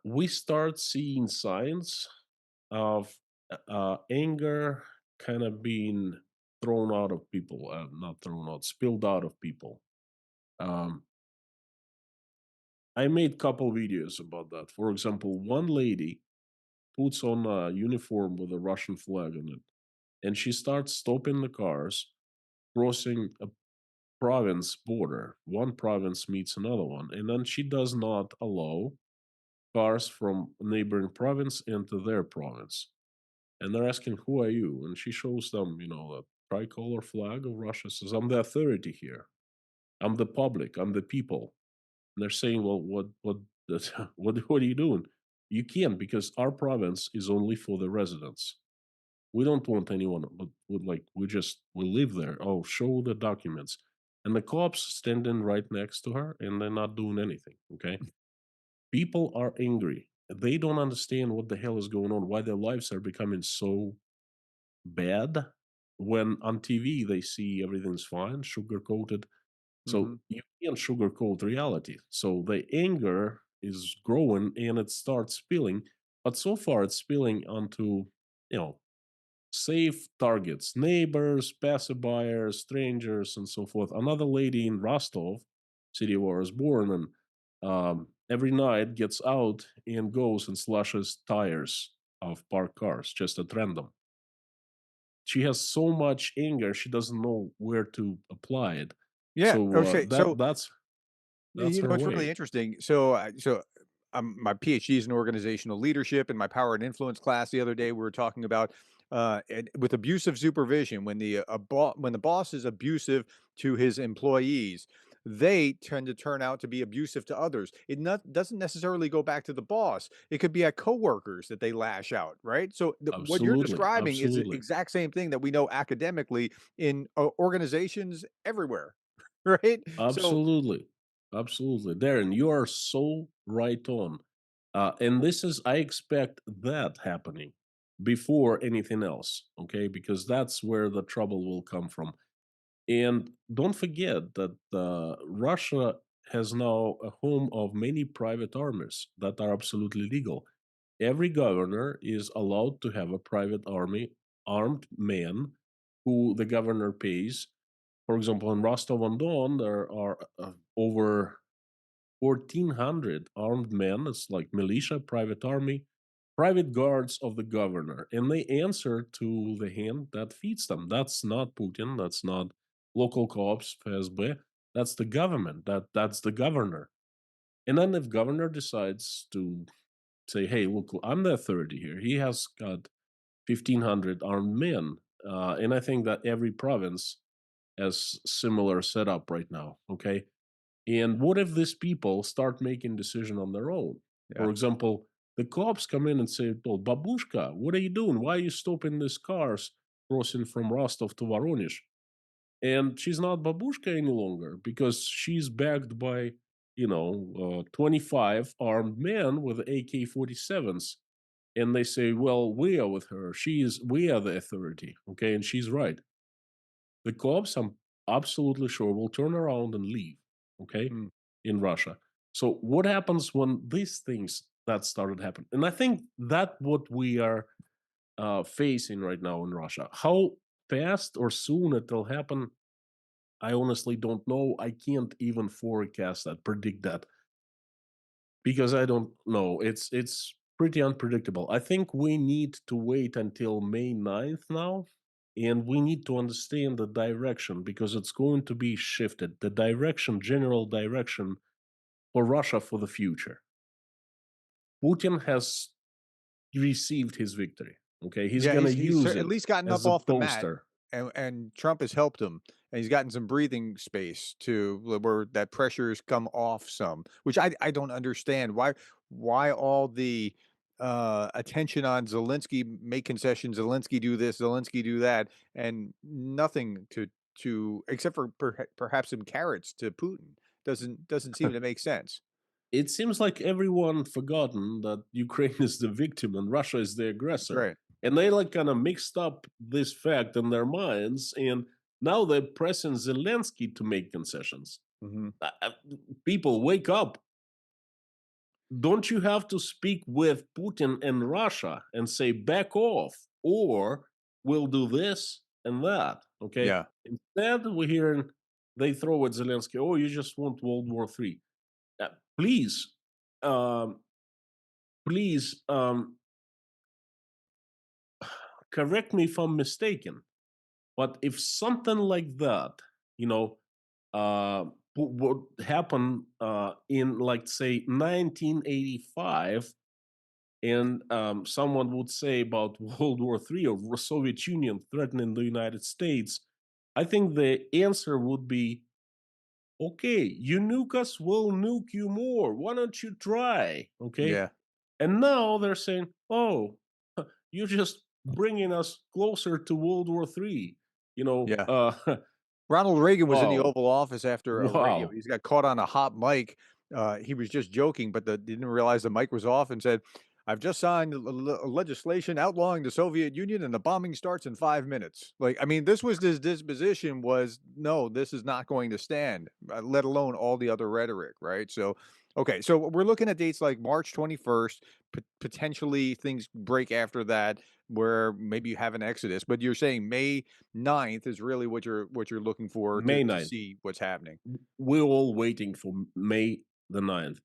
we start seeing signs of anger kind of being thrown out of people, not thrown out, spilled out of people. Um, I made couple videos about that. For example, one lady puts on a uniform with a Russian flag on it, and she starts stopping the cars, crossing a province border. One province meets another one, and then she does not allow cars from a neighboring province into their province. And they're asking, "Who are you?" And she shows them, the tricolor flag of Russia. Says, "I'm the authority here. I'm the public. I'm the people." And they're saying, "Well, what are you doing? You can't, because our province is only for the residents. We don't want anyone, but would like we live there. Oh, show the documents." And the cops standing right next to her, and they're not doing anything. Okay, people are angry. They don't understand what the hell is going on. Why their lives are becoming so bad when on TV they see everything's fine, sugar coated. So Mhm. you can't sugarcoat reality. So the anger is growing and it starts spilling. But so far it's spilling onto, you know, safe targets, neighbors, passerbyers, strangers, and so forth. Another lady in Rostov, city where I was born, and every night gets out and goes and slashes tires of parked cars just at random. She has so much anger she doesn't know where to apply it. Yeah, So okay, so that's her What's really way. interesting, my PhD is in organizational leadership. In my power and influence class the other day, we were talking about with abusive supervision when when the boss is abusive to his employees. they tend to turn out to be abusive to others. It not doesn't necessarily go back to the boss. It could be at coworkers that they lash out, right? So what you're Absolutely, describing is the absolutely. exact same thing that we know academically in organizations everywhere, right? So Absolutely. Absolutely. Darren, you are so right on. And this is, I expect that happening before anything else, okay? Because that's where the trouble will come from. And don't forget that Russia has now a home of many private armies that are absolutely legal. Every governor is allowed to have a private army, armed man, who the governor pays. For example, in Rostov-on-Don, there are over 1,400 armed men. It's like militia, private army, private guards of the governor, and they answer to the hand that feeds them. That's not Putin. That's not local cops, FSB. That's the government. That's the governor. And then if governor decides to say, "Hey, look, I'm the authority here," he has got 1,500 armed men, and I think that every province has similar setup right now. Okay, and what if these people start making decision on their own? yeah. For example, the cops come in and say, "Oh, babushka, what are you doing? Why are you stopping these cars crossing from Rostov to Voronezh?" And she's not babushka any longer because she's backed by, 25 armed men with AK-47s. And they say, "Well, we are with her. We are the authority." Okay. And she's right. The cops, I'm absolutely sure, will turn around and leave, okay, Mm. in Russia. So what happens when these things that started happening? And I think that what we are facing right now in Russia. How fast or soon it'll happen, I honestly don't know. I can't even forecast that, predict that, because I don't know. It's pretty unpredictable. I think we need to wait until May 9th now, and we need to understand the direction because it's going to be shifted. The direction, general direction for Russia for the future. Putin has received his victory. Okay, he's Yeah, gonna he's use at it least gotten up as a off the mat, poster. and Trump has helped him, and he's gotten some breathing space to where that pressure's come off some, which I don't understand. Why all the, attention on Zelensky, make concessions, Zelensky do this, Zelensky do that, and nothing to except for perhaps some carrots to Putin. Doesn't seem to make sense. It seems like everyone forgotten that Ukraine is the victim and Russia is the That's aggressor. right. And they like kind of mixed up this fact in their minds, and now they're pressing Zelensky to make concessions. Mhm. Uh, uh, People, wake up. Don't you have to speak with Putin and Russia and say, back off, or we'll do this and that? Okay. Yeah. Instead, we're hearing they throw at Zelensky, "Oh, you just want World War III." Please, um, please, correct me if I'm mistaken, but if something like that, you know, would happen in, like, say, 1985, and someone would say about World War III or Soviet Union threatening the United States, I think the answer would be, okay, you nuke us, we'll nuke you more. Why don't you try? Okay. Yeah. And now they're saying, oh, you're just bringing us closer to World War III. Yeah. Ronald Reagan was in the Wow, Oval Office after a radio. wow. He's got caught on a hot mic. He was just joking, but didn't realize the mic was off and said, "I've just signed legislation outlawing the Soviet Union, and the bombing starts in 5 minutes." Like, I mean, this was his disposition was, no, this is not going to stand, let alone all the other rhetoric, right? So, okay, so we're looking at dates like March 21st. Potentially things break after that, where maybe you have an exodus, but you're saying May 9th is really what you're looking for May to 9th. see what's happening. We're all waiting for May 9th.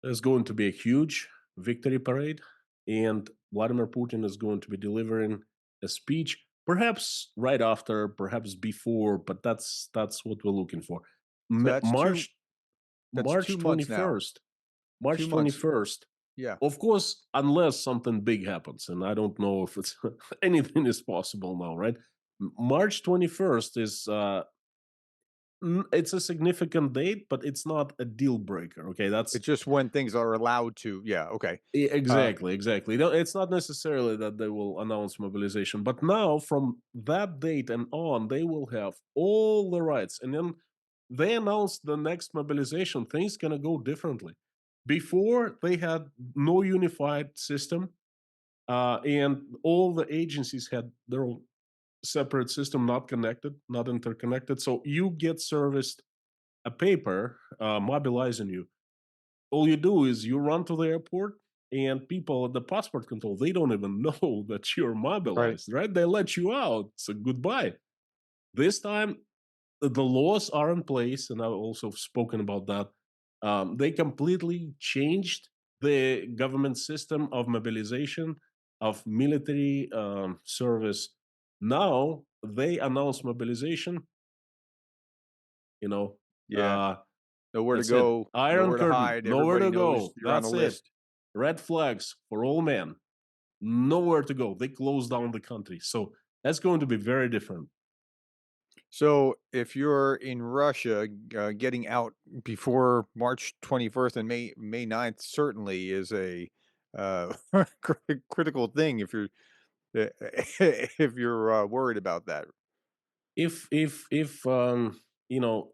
There's going to be a huge victory parade, and Vladimir Putin is going to be delivering a speech, perhaps right after, perhaps before, but that's what we're looking for. So Ma- March that's 2 March months now. 21st. March 2 months. 21st. Yeah. Of course, unless something big happens, and I don't know if it's anything is possible now, right? March 21st is It's a significant date, but it's not a deal breaker. Okay, It's just when things are allowed to, yeah, okay. Uh, exactly, exactly. No, it's not necessarily that they will announce mobilization, but now from that date and on, they will have all the rights. And then they announce the next mobilization, things gonna go differently. Before they had no unified system, and all the agencies had their own separate system, not connected, not interconnected. So you get serviced a paper mobilizing you. All you do is you run to the airport, and people at the passport control, they don't even know that you're right. mobilized, right? They let you out. So goodbye. This time, the laws are in place, and I've also spoken about that. They completely changed the government system of mobilization of military service. Now they announce mobilization, you know, Yeah. uh, Nowhere to that's it. go, Iron nowhere to curtain, hide, nowhere everybody to knows go. you're on a That's it. list. Red flags for all men. Nowhere to go. They close down the country. So that's going to be very different. So, if you're in Russia, getting out before March 21st and May 9th certainly is a, uh, critical thing if you're, worried about that. If you know,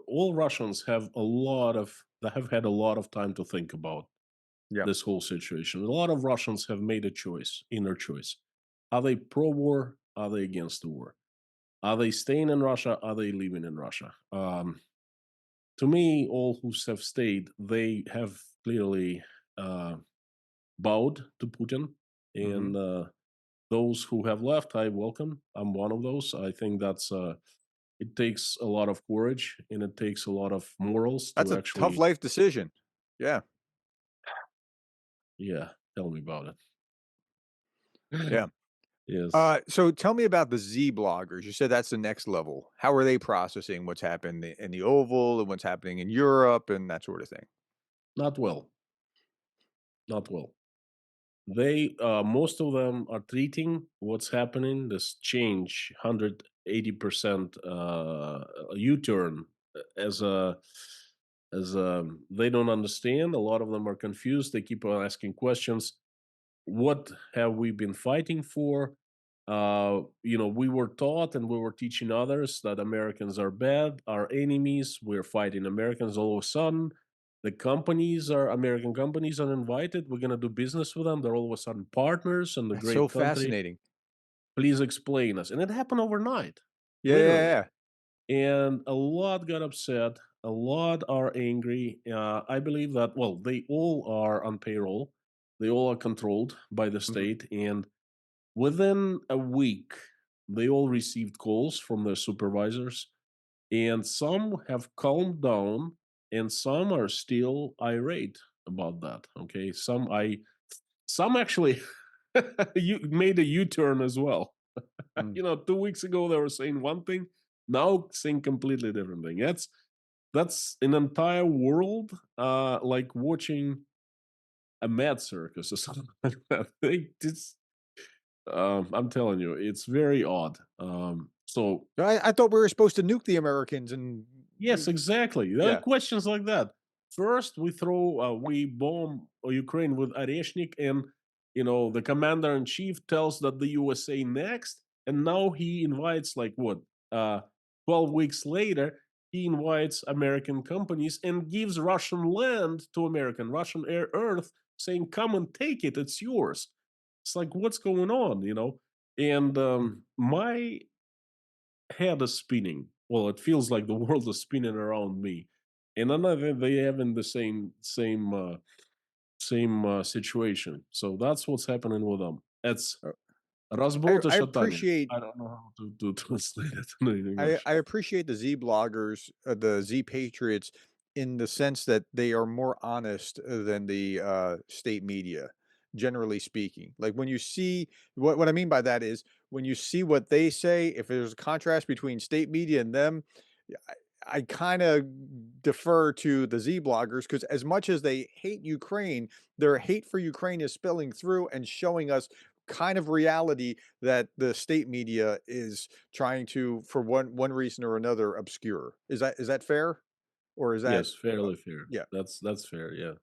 all Russians have a lot of they have had a lot of time to think about Yeah. this whole situation. A lot of Russians have made a choice, inner choice. Are they pro-war? Are they against the war? Are they staying in Russia? Are they leaving in Russia? To me, all who have stayed, they have clearly uh, bowed to Putin, Mhm. and those who have left, I welcome. I'm one of those. I think that's it takes a lot of courage and it takes a lot of morals That's to a tough actually, life decision. Yeah, yeah, tell me about it. yeah. Yes, So tell me about the Z bloggers. You said that's the next level. How are they processing what's happened in the Oval and what's happening in Europe and that sort of thing? not well, not well. They most of them are treating what's happening, this change, 180% U-turn, as a they don't understand. A lot of them are confused. They keep on asking questions. What have we been fighting for? We were taught and we were teaching others that Americans are bad, our enemies. We're fighting Americans. All of a sudden, the companies are American companies are invited. We're gonna do business with them. They're all of a sudden partners in the That's so great country. fascinating. Please explain us. And it happened overnight, Yeah, yeah, literally. yeah. And a lot got upset. A lot are angry. I believe that, well, they all are on payroll. They all are controlled by the Mhm. state. And within a week, they all received calls from their supervisors. And some have calmed down and some are still irate about that. Okay. Some actually you made a U-turn as well. Mm. 2 weeks ago they were saying one thing, now saying completely different thing. That's an entire world, like watching a mad circus or something like that. I'm telling you, it's very odd. So I thought we were supposed to nuke the Americans and yes, exactly. There are yeah. questions like that. First, we bomb Ukraine with Areshnik, and the commander in chief tells that the USA next, and now he invites like what, 12 weeks later, he invites American companies and gives Russian land to Russian air earth, saying, "Come and take it, it's yours." It's like what's going on? And Mm. my head is spinning. Well, it feels like the world is spinning around me, and another they having the same situation. So that's what's happening with them. It's Uh, разброд и I шатание. appreciate I don't know how to translate it in English. I appreciate the Z bloggers, the Z patriots, in the sense that they are more honest than the state media, generally speaking. Like when you see what I mean by that is when you see what they say, if there's a contrast between state media and them, I, I kind of defer to the Z bloggers because as much as they hate Ukraine, their hate for Ukraine is spilling through and showing us kind of reality that the state media is trying to, for one reason or another, obscure. Is that fair? Or is that Yes, fairly fair. yeah. That's fair, yeah.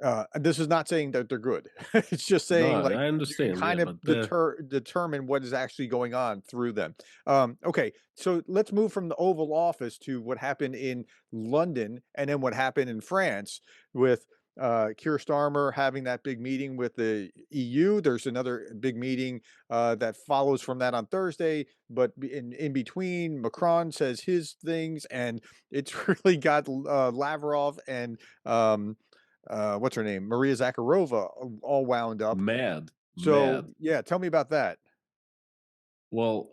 And this is not saying that they're good. It's just No, saying, like, I you can understand, yeah, kind of but, determine what is actually going on through them. Okay, so let's move from the Oval Office to what happened in London, and then what happened in France with, Keir Starmer having that big meeting with the EU. There's another big meeting, that follows from that on Thursday, but in between, Macron says his things, and it's really got, Lavrov and, what's her name? Maria Zakharova, all wound up. mad, So, mad. yeah, tell me about that. Well,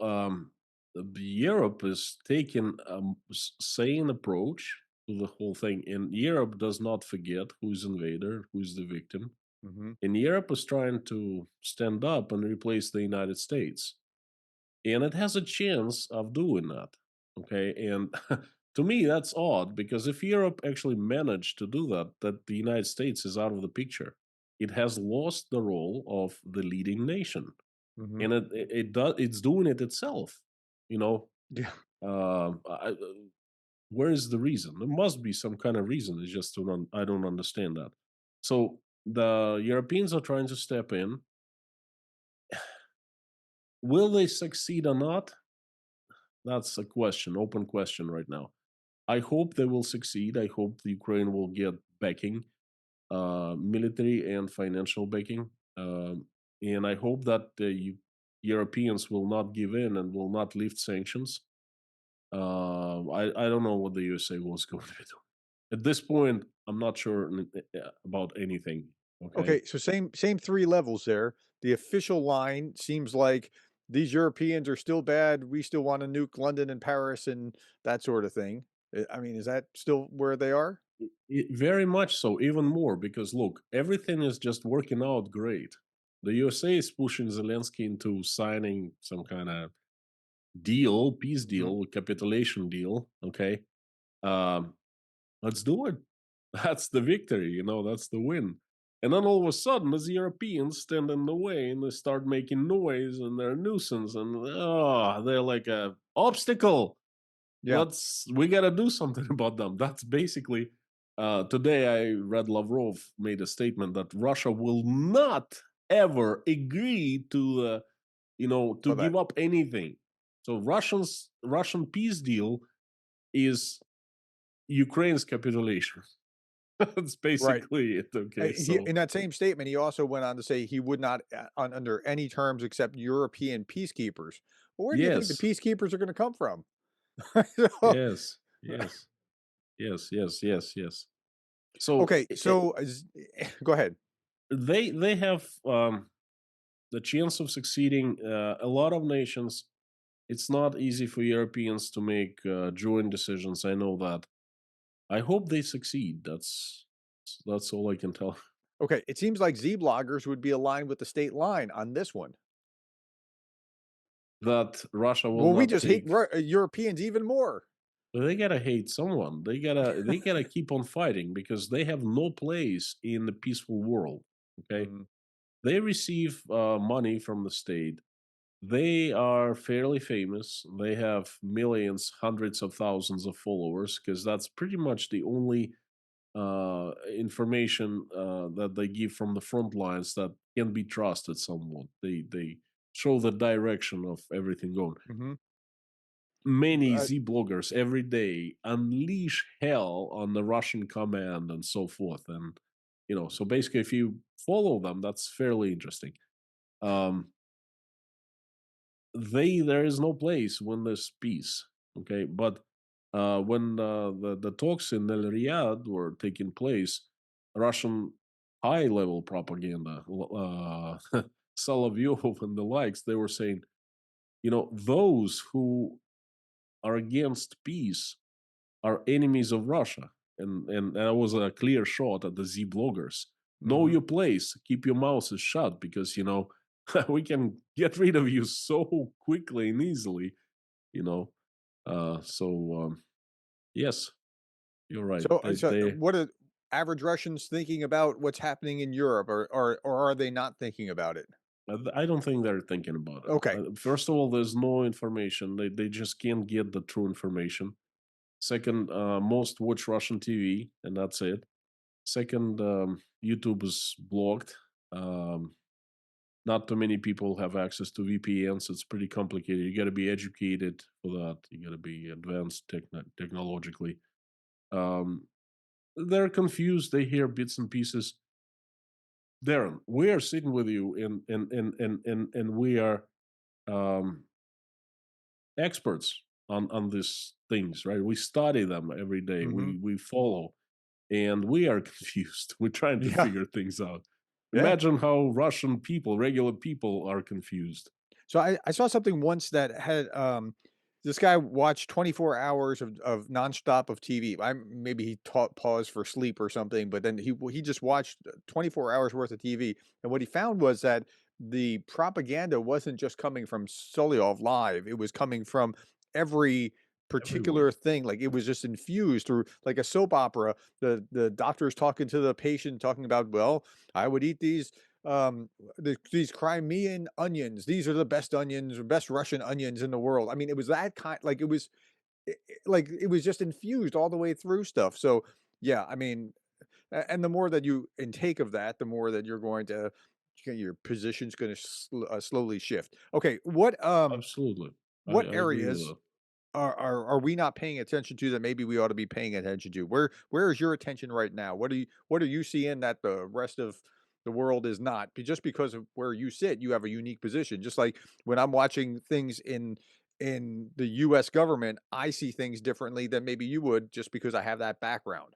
Europe is taking a sane approach to the whole thing, and Europe does not forget who's invader, who's the victim. Mhm. And Europe is trying to stand up and replace the United States, and it has a chance of doing that. Okay, and to me that's odd because if Europe actually managed to do that, that the United States is out of the picture. It has lost the role of the leading nation, Mhm. and it's doing it itself. You know, Yeah. where is the reason? There must be some kind of reason. It's just I don't understand that. So the Europeans are trying to step in. Will they succeed or not? That's a question, open question right now. I hope they will succeed. I hope the Ukraine will get backing, military and financial backing. And I hope that the Europeans will not give in and will not lift sanctions. I don't know what the USA was going to do. At this point, I'm not sure about anything. Okay. Okay, so same 3 levels there. The official line seems like these Europeans are still bad, we still wanna nuke London and Paris and that sort of thing. I mean, is that still where they are? Very much so, even more, because look, everything is just working out great. The USA is pushing Zelensky into signing some kind of deal, peace Mhm. deal, capitulation deal. Okay. Um, let's do it. That's the victory, that's the win. And then all of a sudden, as Europeans stand in the way and they start making noise and they're a nuisance and they're like a obstacle. Yeah. We got to do something about them. That's basically today I read Lavrov made a statement that Russia will not ever agree to Saw that. give up anything. So Russian peace deal is Ukraine's capitulation. That's Right. basically it. Okay, He so in that same statement, he also went on to say he would not, under any terms, accept European peacekeepers. Well, where do you think the yes, peacekeepers are gonna come from? So yes, yes, yes, yes, yes, yes. So okay, so, go ahead. they have the chance of succeeding. A lot of nations. It's not easy for Europeans to make joint decisions. I know that. I hope they succeed. That's all I can tell. Okay, it seems like Z bloggers would be aligned with the state line on this one. That Russia will Well, we not just hate take. Europeans even more. They gotta hate someone. They gotta keep on fighting because they have no place in the peaceful world. Okay, Mhm, they receive money from the state. They are fairly famous. They have millions, hundreds of thousands of followers because that's pretty much the only information that they give from the front lines that can be trusted somewhat. They show the direction of everything going. mhm. Many Z bloggers every day unleash hell on the Russian command and so forth. And so basically, if you follow them, that's fairly interesting. Um, there is no place when there's peace. Okay, but when the talks in El Riyadh were taking place, Russian high level propaganda, Solovyov and the likes, they were saying, those who are against peace are enemies of Russia. And that was a clear shot at the Z bloggers. Know Mhm. your place, keep your mouths shut, because we can get rid of you so quickly and easily. You know, so yes, you're right. So They what are average Russians thinking about what's happening in Europe, or are they not thinking about it? I don't think they're thinking about it. Okay. First of all, there's no information. They just can't get the true information. Second, most watch Russian TV, and that's it. Second, YouTube is blocked. Um, Not too many people have access to VPNs. It's pretty complicated. You got to be educated for that. You got to be advanced technologically. Um, they're confused. They hear bits and pieces. Darren, we are sitting with you, and we are um, experts on these things, right? We study them every day. Mhm. We follow, and we are confused. We're trying to Yeah. figure things out. Yeah. Imagine how Russian people, regular people, are confused. So I saw something once that had this guy watched 24 hours of nonstop of TV. Maybe he taught paused for sleep or something, but then he just watched 24 hours worth of TV. And what he found was that the propaganda wasn't just coming from Solyov live; it was coming from every particular Everywhere. thing. Like it was just infused through like a soap opera. The doctor's talking to the patient, talking about, well, I would eat these Crimean onions. These are the best onions, or best Russian onions in the world. I mean, it was that kind, like like it was just infused all the way through stuff. So yeah, I mean, and the more that you intake of that, the more that you're going to your position's going to slowly shift. Okay, Absolutely. what I agree with areas that. are we not paying attention to that maybe we ought to be paying attention to? Where is your attention right now? What are you seeing that the rest of the world is not? Just because of where you sit, you have a unique position. Just like when I'm watching things in the US government, I see things differently than maybe you would just because I have that background.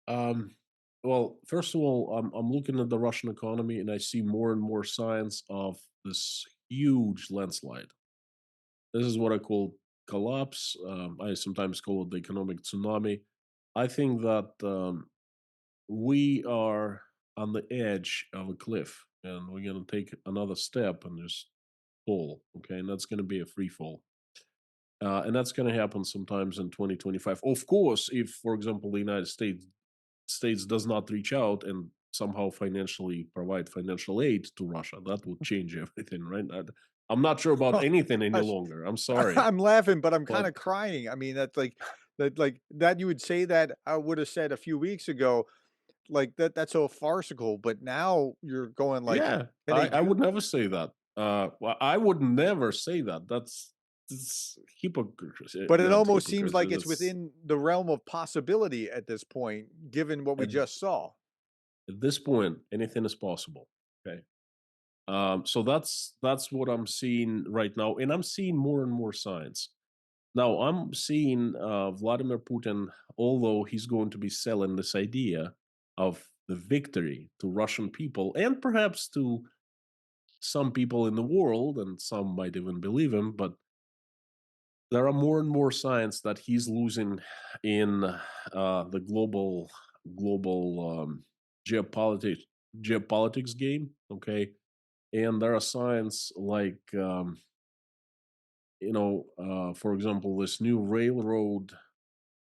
Um, well, first of all, I'm looking at the Russian economy and I see more and more signs of this huge landslide. This is what I call collapse. I sometimes call it the economic tsunami. I think that we are on the edge of a cliff and we're going to take another step and just fall. Okay. And that's going to be a free fall. And that's going to happen sometimes in 2025. Of course, if, for example, the United States does not reach out and somehow financially provide financial aid to Russia, that would change everything, right? I'm not sure about anything any longer. I'm sorry, I'm laughing, but I'm but kinda crying. I mean, that's like that you would say that I would have said a few weeks ago, like, that's so farcical, but now you're going like, yeah, "Can they I do?" would never say that. Well, I would never say that. That's hypocrisy. But it Not almost seems hypocrisy. like it's That's within the realm of possibility at this point, given what we at, just saw. at this point, anything is possible. Okay. So that's what I'm seeing right now, and I'm seeing more and more signs. Now, I'm seeing Vladimir Putin, although he's going to be selling this idea of the victory to Russian people and perhaps to some people in the world, and some might even believe him, but there are more and more signs that he's losing in the global geopolitics game. Okay, and there are signs like for example, this new railroad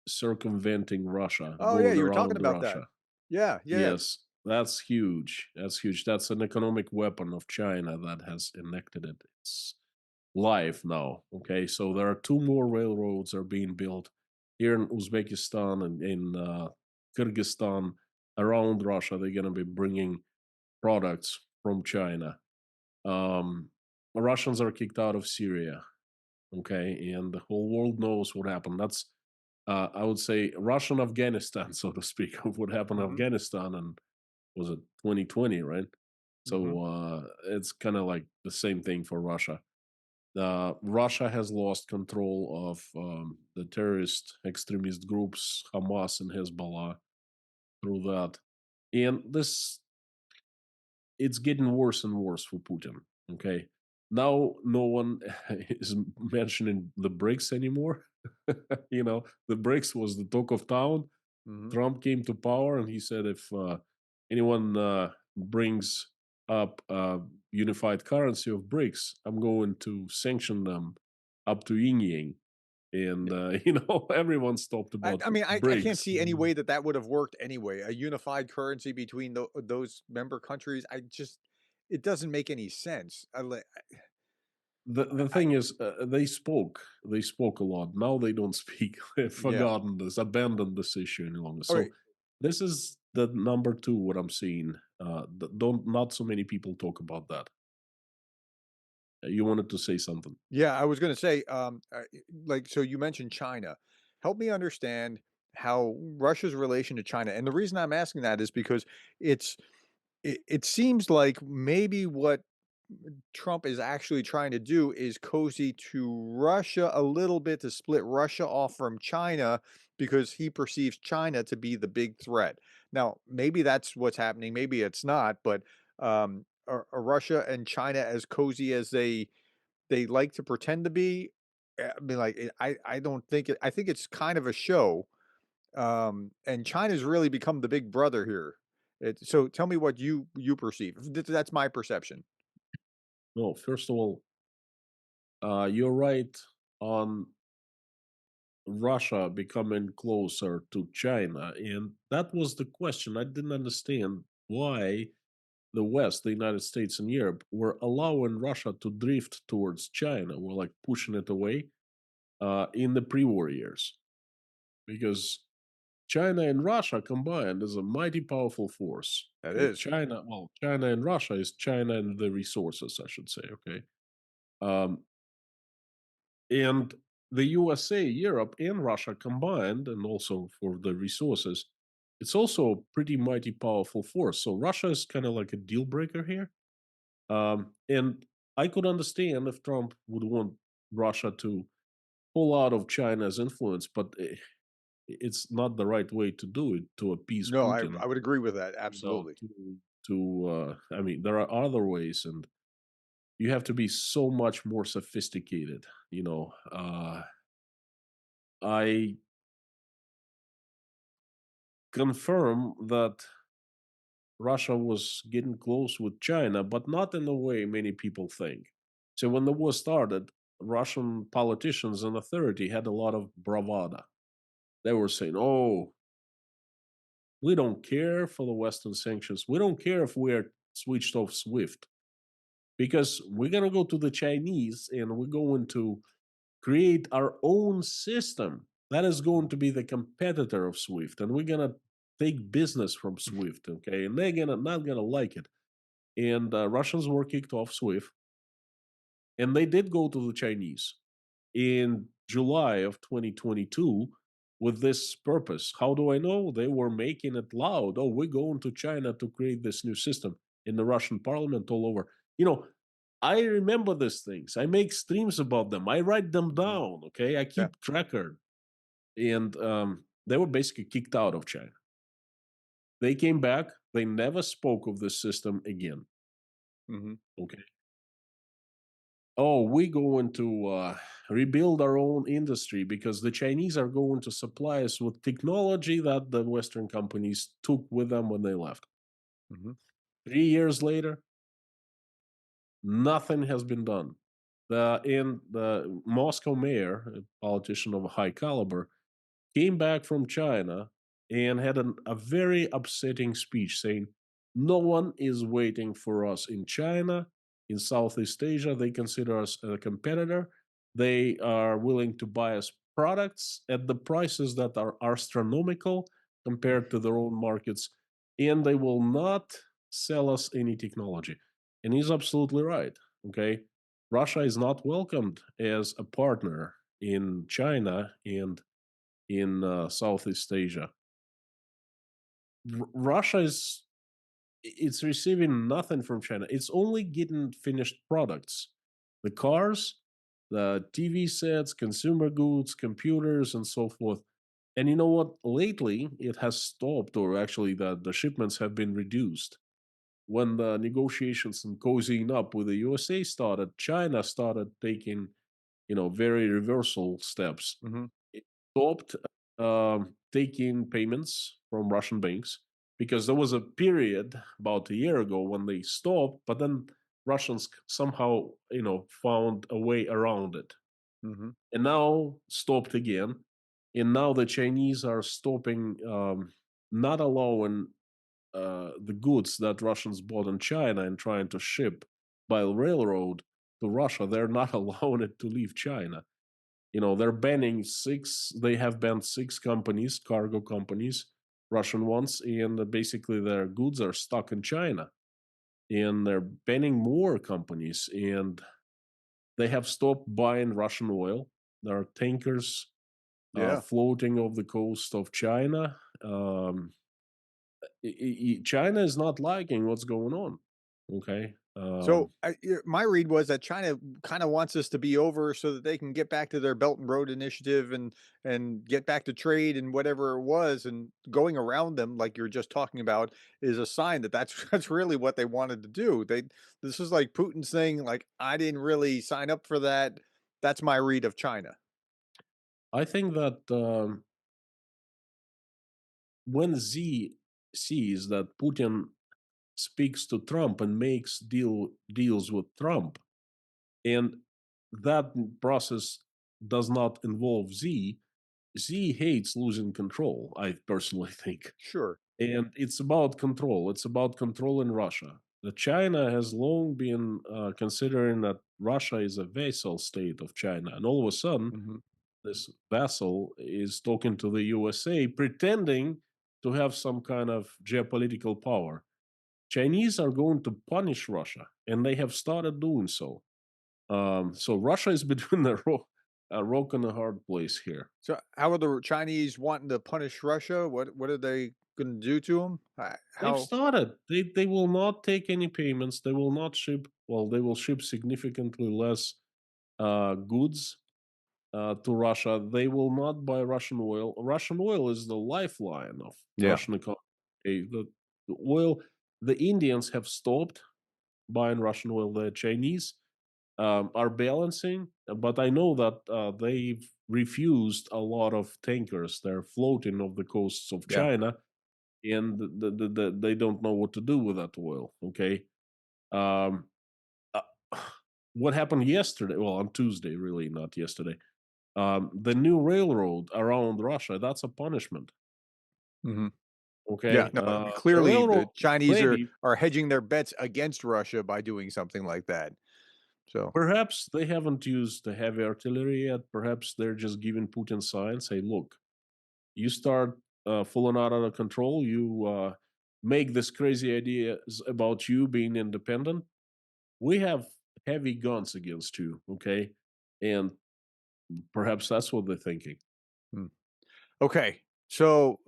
circumventing Russia, Oh, yeah, going you were talking around about that. Russia. Yeah, yeah, yeah. Yes, that's huge. That's huge. That's an economic weapon of China that has enacted it. It's live now. Okay, so there are two more railroads are being built here in Uzbekistan and in Kyrgyzstan around Russia. They're going to be bringing products from China. Um, the Russians are kicked out of Syria. Okay, and the whole world knows what happened. That's I would say Russian Afghanistan, so to speak, of what happened in Mhm, Afghanistan, and was it 2020, right? mhm. So it's kind of like the same thing for Russia. Russia has lost control of the terrorist extremist groups Hamas and Hezbollah through that, and this it's getting worse and worse for Putin. Okay, now no one is mentioning the BRICS anymore. The BRICS was the talk of town. Mhm. Trump came to power, and he said if anyone brings up unified currency of BRICS, I'm going to sanction them up to yin yang. And everyone stopped I about I mean, I can't BRICS. see any way that that would have worked anyway. A unified currency between those member countries. I just it doesn't make any sense. The I thing is, they spoke a lot. Now they don't speak. They've yeah. forgotten this, abandoned this issue any longer. All right. So this is the number two. What I'm seeing, don't not so many people talk about that. You wanted to say something? Yeah, I was gonna say, like, so you mentioned China. Help me understand how Russia's relation to China, and the reason I'm asking that is because it's it seems like maybe what Trump is actually trying to do is cozy to Russia a little bit to split Russia off from China because he perceives China to be the big threat. Now, maybe that's what's happening, maybe it's not, but are Russia and China as cozy as they like to pretend to be? I mean, like, I don't think I think it's kind of a show, and China's really become the big brother here. So tell me what you perceive. That's my perception. No. First of all, you're right on Russia becoming closer to China, and that was the question. I didn't understand why the West, the United States and Europe, were allowing Russia to drift towards China. We're like pushing it away in the pre-war years, because China and Russia combined is a mighty powerful force. That Okay, is. China and Russia is China and the resources, I should say. Okay, um, and the USA, Europe, and Russia combined, and also for the resources, it's also a pretty mighty powerful force. So Russia is kind of like a deal breaker here. And I could understand if Trump would want Russia to pull out of China's influence, but it's not the right way to do it to appease No, Putin. I would agree with that, You know, absolutely. I mean, there are other ways, and you have to be so much more sophisticated. I confirm that Russia was getting close with China, but not in the way many people think. So when the war started, Russian politicians and authority had a lot of bravado. They were saying, "Oh, we don't care for the Western sanctions. We don't care if we're switched off SWIFT because we're gonna go to the Chinese and we're going to create our own system that is going to be the competitor of SWIFT, and we're gonna take business from SWIFT, okay? And they're gonna not gonna like it." And Russians were kicked off SWIFT, and they did go to the Chinese in July of 2022 with this purpose. How do I know? They were making it loud. Oh, we're going to China to create this new system in the Russian parliament all over. I remember these things. I make streams about them. I write them Mhm. down. Okay, I Yeah. keep record, and they were basically kicked out of China. They came back. They never spoke of this system again. Mhm. Okay. Oh, we're going to rebuild our own industry because the Chinese are going to supply us with technology that the Western companies took with them when they left. Mhm. 3 years later, nothing has been done. The Moscow mayor, a politician of a high caliber, came back from China and had a very upsetting speech saying, "No one is waiting for us in China, in Southeast Asia. They consider us a competitor. They are willing to buy us products at the prices that are astronomical compared to their own markets, and they will not sell us any technology." And he's absolutely right. Okay. Russia is not welcomed as a partner in China and in Southeast Asia. Russia is it's receiving nothing from China. It's only getting finished products, the cars, the TV sets, consumer goods, computers, and so forth. And you know what? Lately, it has stopped, or actually, the shipments have been reduced. When the negotiations and cozying up with the USA started, China started taking, very reversal steps. Mhm. It stopped taking payments from Russian banks because there was a period about a year ago when they stopped, but then Russians somehow, found a way around it, Mhm. and now stopped again. And now the Chinese are stopping, not allowing the goods that Russians bought in China and trying to ship by railroad to Russia, they're not allowing it to leave China. They're banning six. They have banned six companies, cargo companies, Russian ones, and basically their goods are stuck in China. And they're banning more companies, and they have stopped buying Russian oil. There are tankers Yeah. floating off the coast of China. China is not liking what's going on. Okay. So my read was that China kind of wants this to be over so that they can get back to their Belt and Road Initiative and get back to trade and whatever it was. And going around them, like you're just talking about, is a sign that that's that's really what they wanted to do. This is like Putin saying, like, I didn't really sign up for that. That's my read of China. I think that when Z sees that Putin speaks to Trump and makes deals with Trump, and that process does not involve Z, Z hates losing control, I personally think. Sure. And it's about control. It's about control in Russia. The China has long been considering that Russia is a vassal state of China, and all of a sudden, Hmm. this vassal is talking to the USA, pretending to have some kind of geopolitical power. Chinese are going to punish Russia, and they have started doing so. So Russia is between a rock and a hard place here. So how are the Chinese wanting to punish Russia? What are they going to do to them? They've How? started. They will not take any payments. They will not ship. Well, they will ship significantly less goods to Russia. They will not buy Russian oil. Russian oil is the lifeline of Yeah. Russian economy. The oil. The Indians have stopped buying Russian oil. The Chinese are balancing, but I know that they've refused a lot of tankers. They're floating off the coasts of Yeah. China, and they don't know what to do with that oil. Okay, um, uh, what happened yesterday? Well, on Tuesday, really, not yesterday. The new railroad around Russia. That's a punishment. Hmm. Yeah, Okay, no, the clearly railroad the Chinese levy. are hedging their bets against Russia by doing something like that. So, Perhaps they haven't used the heavy artillery yet. Perhaps they're just giving Putin signs. Say, look, you start falling out of control, you make this crazy ideas about you being independent, we have heavy guns against you, okay? And perhaps that's what they're thinking. hmm. Okay. So,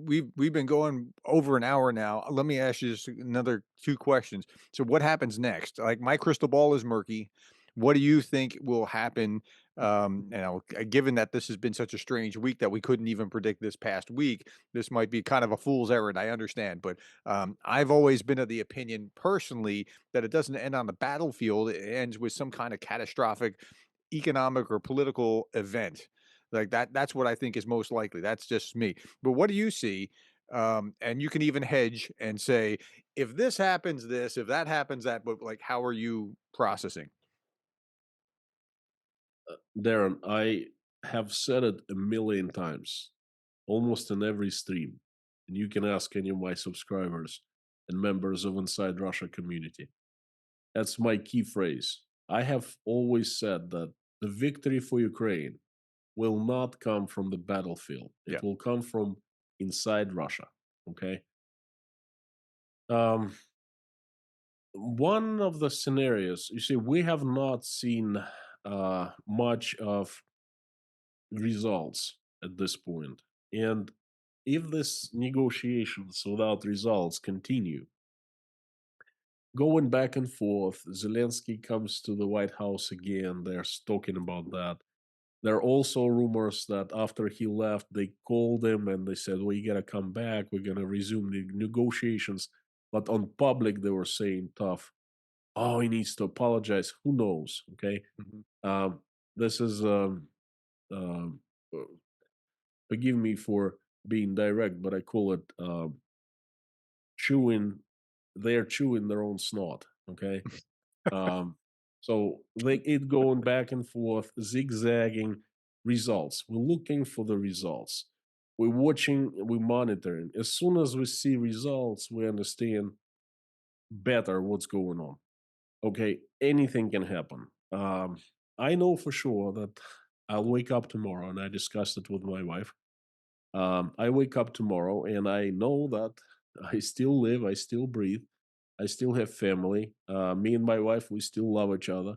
we've been going over an hour now. Let me ask you just another 2 questions. So what happens next? Like, my crystal ball is murky. What do you think will happen, given that this has been such a strange week that we couldn't even predict this past week, this might be kind of a fool's errand, I understand, but, I've always been of the opinion personally that it doesn't end on the battlefield, it ends with some kind of catastrophic economic or political event. Like that's what I think is most likely. That's just me. But what do you see? And you can even hedge and say, if this happens, this, if that happens, that, but like, how are you processing? Darren, I have said it a million times, almost in every stream. And you can ask any of my subscribers and members of Inside Russia community. That's my key phrase. I have always said that the victory for Ukraine will not come from the battlefield. Yeah. It will come from inside Russia. Okay. Um, one of the scenarios, you see, we have not seen much of results at this point. And if this negotiations without results continue, going back and forth, Zelensky comes to the White House again. They're talking about that. There are also rumors that after he left, they called him and they said, "We gotta come back. We're gonna resume the negotiations." But on public, they were saying tough. Oh, he needs to apologize. Who knows? Okay. Mhm. Um, this is um, uh, forgive me for being direct, but I call it chewing. They're chewing their own snot. Okay. Um, so they it going back and forth, zigzagging results. We're looking for the results. We're watching, we're monitoring. As soon as we see results, we understand better what's going on. Okay, anything can happen. I know for sure that I'll wake up tomorrow, and I discussed it with my wife. I wake up tomorrow, and I know that I still live, I still breathe, I still have family. Me and my wife, we still love each other.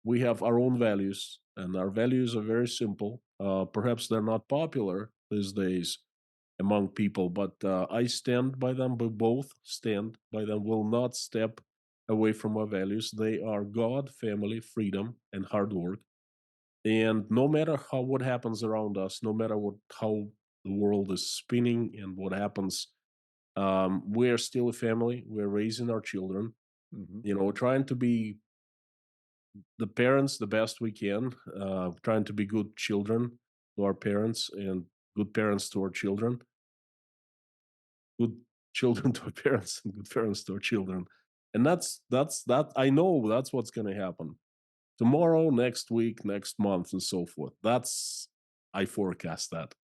We have our own values, and our values are very simple. Perhaps they're not popular these days among people, but I stand by them. We both stand by them. Will not step away from our values. They are God, family, freedom, and hard work. And no matter how what happens around us, no matter what how the world is spinning and what happens, we're still a family. We're raising our children. Mhm. Trying to be the parents the best we can, trying to be good children to our parents and good parents to our children, good children to our parents and good parents to our children. And that I know that's what's going to happen tomorrow, next week, next month, and so forth. That's I forecast that.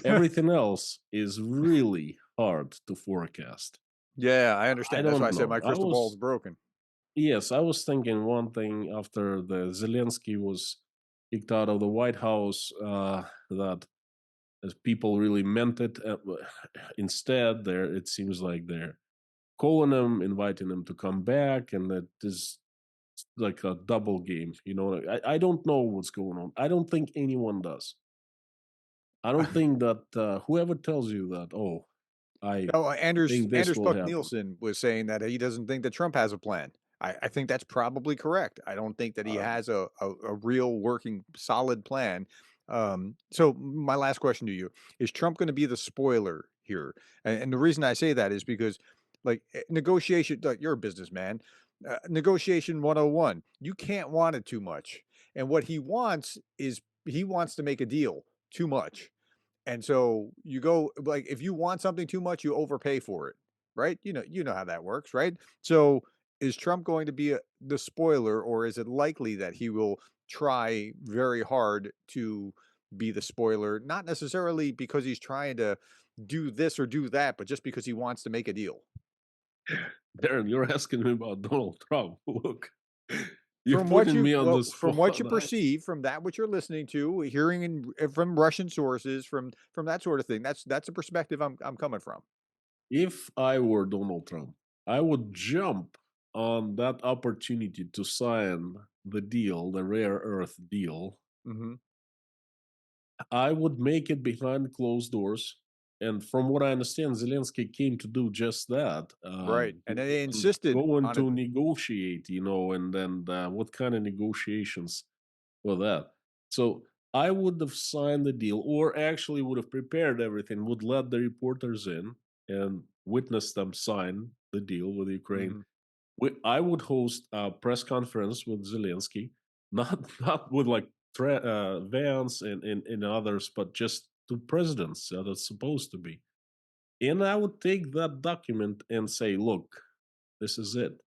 Everything else is really hard to forecast. Yeah, I I understand. That's why I don't said know. my crystal ball is broken. Yes, I was thinking one thing after the Zelensky was kicked out of the White House, that as people really meant it. Instead, there it seems like they're calling him, inviting him to come back, and that is like a double game. I don't know what's going on. I don't think anyone does. I don't think that whoever tells you that, oh, I No, Anders think this Anders will Buck happen. Nielsen was saying that he doesn't think that Trump has a plan. I think that's probably correct. I don't think that he Um, has a real working solid plan. So my last question to you is: Trump going to be the spoiler here? And the reason I say that is because, like negotiation, like, you're a businessman. Negotiation 101. You can't want it too much, and what he wants is he wants to make a deal too much. And so you go like if you want something too much, you overpay for it, right? You know how that works, right? So is Trump going to be the spoiler, or is it likely that he will try very hard to be the spoiler, not necessarily because he's trying to do this or do that, but just because he wants to make a deal? Darren, you're asking me about Donald Trump. Look, you're From what putting you me on well, the from what you spot. perceive, from that what you're listening to, hearing from Russian sources, from that sort of thing, that's a perspective I'm coming from. If I were Donald Trump, I would jump on that opportunity to sign the deal, the rare earth deal. Mhm. I would make it behind closed doors. And from what I understand, Zelensky came to do just that. Right, and then they And insisted going on it. to negotiate, and then what kind of negotiations for that? So I would have signed the deal, or actually would have prepared everything, would let the reporters in and witness them sign the deal with Ukraine. Mhm. I would host a press conference with Zelensky, not not with like Vance and others, but just two presidents that it's supposed to be. And I would take that document and say, look, this is it.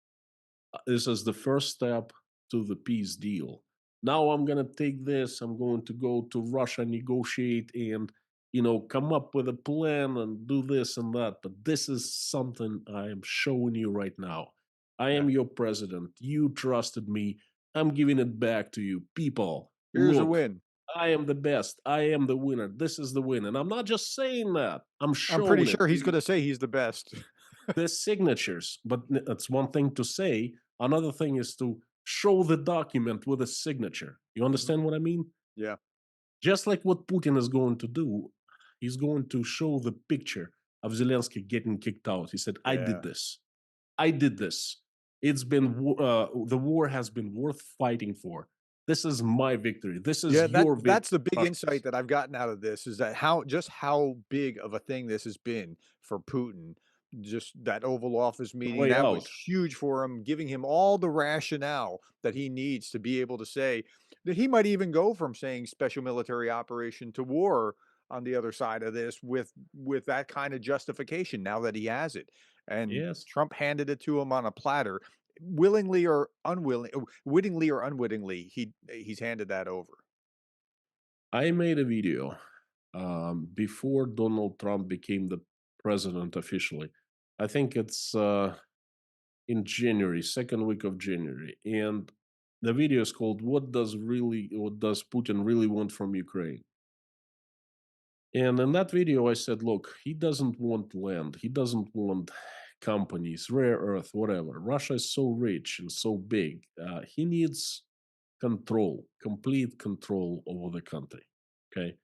This is the first step to the peace deal. Now I'm going to take this. I'm going to go to Russia, negotiate, and come up with a plan and do this and that. But this is something I am showing you right now. I Yeah. am your president. You trusted me. I'm giving it back to you. People, Here's a look, win. I am the best. I am the winner. This is the win. And I'm not just saying that, I'm I'm pretty showing it. sure he's gonna say he's the best. The signatures, but that's one thing to say. Another thing is to show the document with a signature. You Mhm. understand what I mean? Yeah, Just like what Putin is going to do, he's going to show the picture of Zelensky getting kicked out. He said, I did yeah. this. I did this. It's been, the war has been worth fighting for. This is my victory. This Yeah, is your that's victory, the big insight Russians. that I've gotten out of this is that how big of a thing this has been for Putin. Just that Oval Office The meeting, way that was out. huge for him, giving him all the rationale that he needs to be able to say that he might even go from saying special military operation to war on the other side of this with that kind of justification now that he has it. And Yes. Trump handed it to him on a platter, willingly or unwilling, wittingly or unwittingly, he's handed that over. I made a video before Donald Trump became the president officially. I think it's in January, second week of January, and the video is called What does Putin really want from Ukraine?" And in that video, I said, look, he doesn't want land. He doesn't want companies, rare earth, whatever. Russia is so rich and so big. He needs control, complete control over the country. Okay.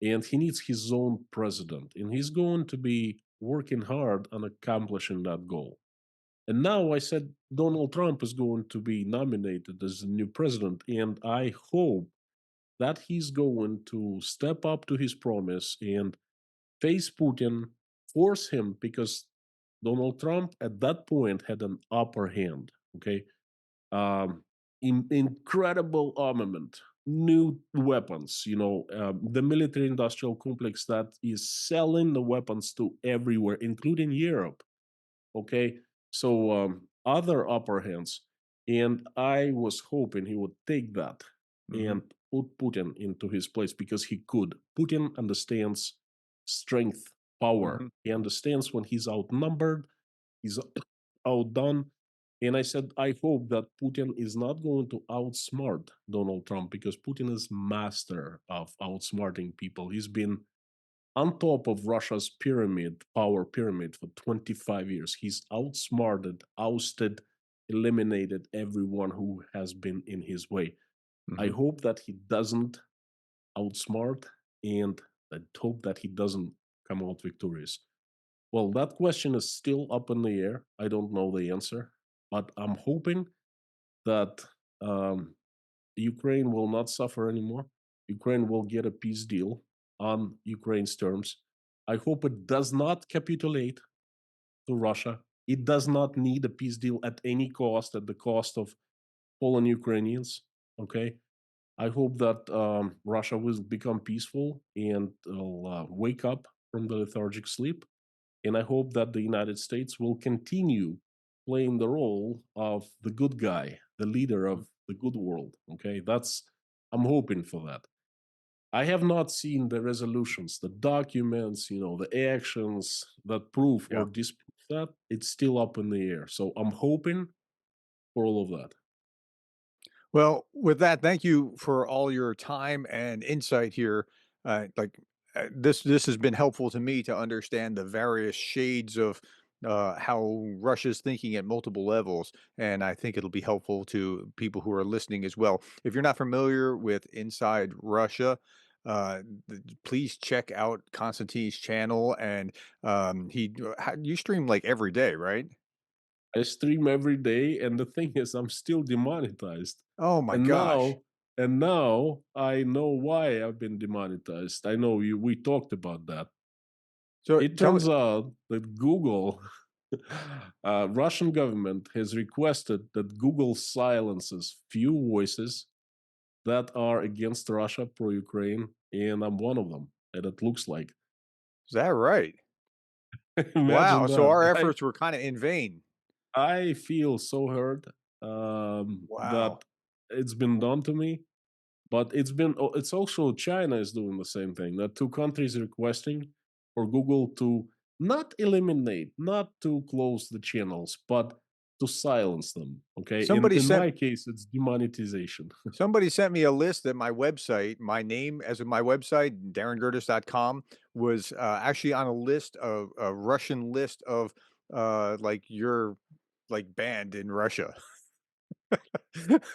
And he needs his own president. And he's going to be working hard on accomplishing that goal. And now I said Donald Trump is going to be nominated as the new president. And I hope that he's going to step up to his promise and face Putin, force him, because Donald Trump at that point had an upper hand. Okay, incredible armament, new weapons. The military-industrial complex that is selling the weapons to everywhere, including Europe. Okay, so other upper hands, and I was hoping he would take that Mhm, and put Putin into his place because he could. Putin understands strength, power. mhm, He understands when he's outnumbered, he's outdone. And I said, I hope that Putin is not going to outsmart Donald Trump because Putin is master of outsmarting people. He's been on top of Russia's power pyramid for 25 years. He's outsmarted, ousted, eliminated everyone who has been in his way. I mhm. hope that he doesn't outsmart, and I hope that he doesn't come out victorious. Well, that question is still up in the air. I don't know the answer, but I'm hoping that um, Ukraine will not suffer anymore. Ukraine will get a peace deal on Ukraine's terms. I hope it does not capitulate to Russia. It does not need a peace deal at any cost, at the cost of Poland Ukrainians. Okay. I hope that Russia will become peaceful and will wake up from the lethargic sleep. And I hope that the United States will continue playing the role of the good guy, the leader of the good world. Okay, I'm hoping for that. I have not seen the resolutions, the documents, the actions that prove or Yeah. disprove that. It's still up in the air. So I'm hoping for all of that. Well, with that, thank you for all your time and insight here. This has been helpful to me to understand the various shades of how Russia's thinking at multiple levels, and I think it'll be helpful to people who are listening as well. If you're not familiar with Inside Russia, please check out Konstantin's channel, and you stream like every day, right? I stream every day, and the thing is, I'm still demonetized. Oh my And gosh! now, and now I know why I've been demonetized. I know we talked about that. So It tell me. turns out that Google, Russian government has requested that Google silences few voices that are against Russia, pro Ukraine, and I'm one of them. And it looks like. Is that right? Imagine Wow, so that. our I efforts were kinda in vain. I feel so hurt Wow. that it's been done to me. But it's also China is doing the same thing. That two countries requesting for Google to not eliminate, not to close the channels, but to silence them. Okay. In Somebody in sent my case, it's demonetization. somebody sent me a list that my website, my name as of my website, darrengerdes.com, was, actually on a Russian list of, like, your, like, banned in Russia.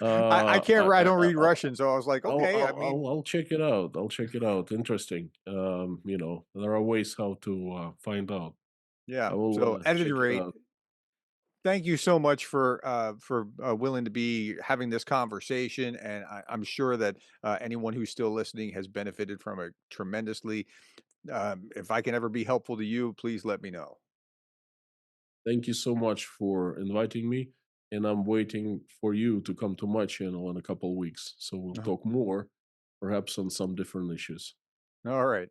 I don't read Russian, so I was like, "Okay, I mean." I'll check it out. I'll check it out. Interesting. There are ways how to find out. Yeah, I will so at any check it rate, out. thank you so much for willing to be having this conversation, and I'm sure that anyone who's still listening has benefited from it tremendously. If I can ever be helpful to you, please let me know. Thank you so much for inviting me. And I'm waiting for you to come to my channel in a couple weeks. So we'll talk more, perhaps on some different issues. All right.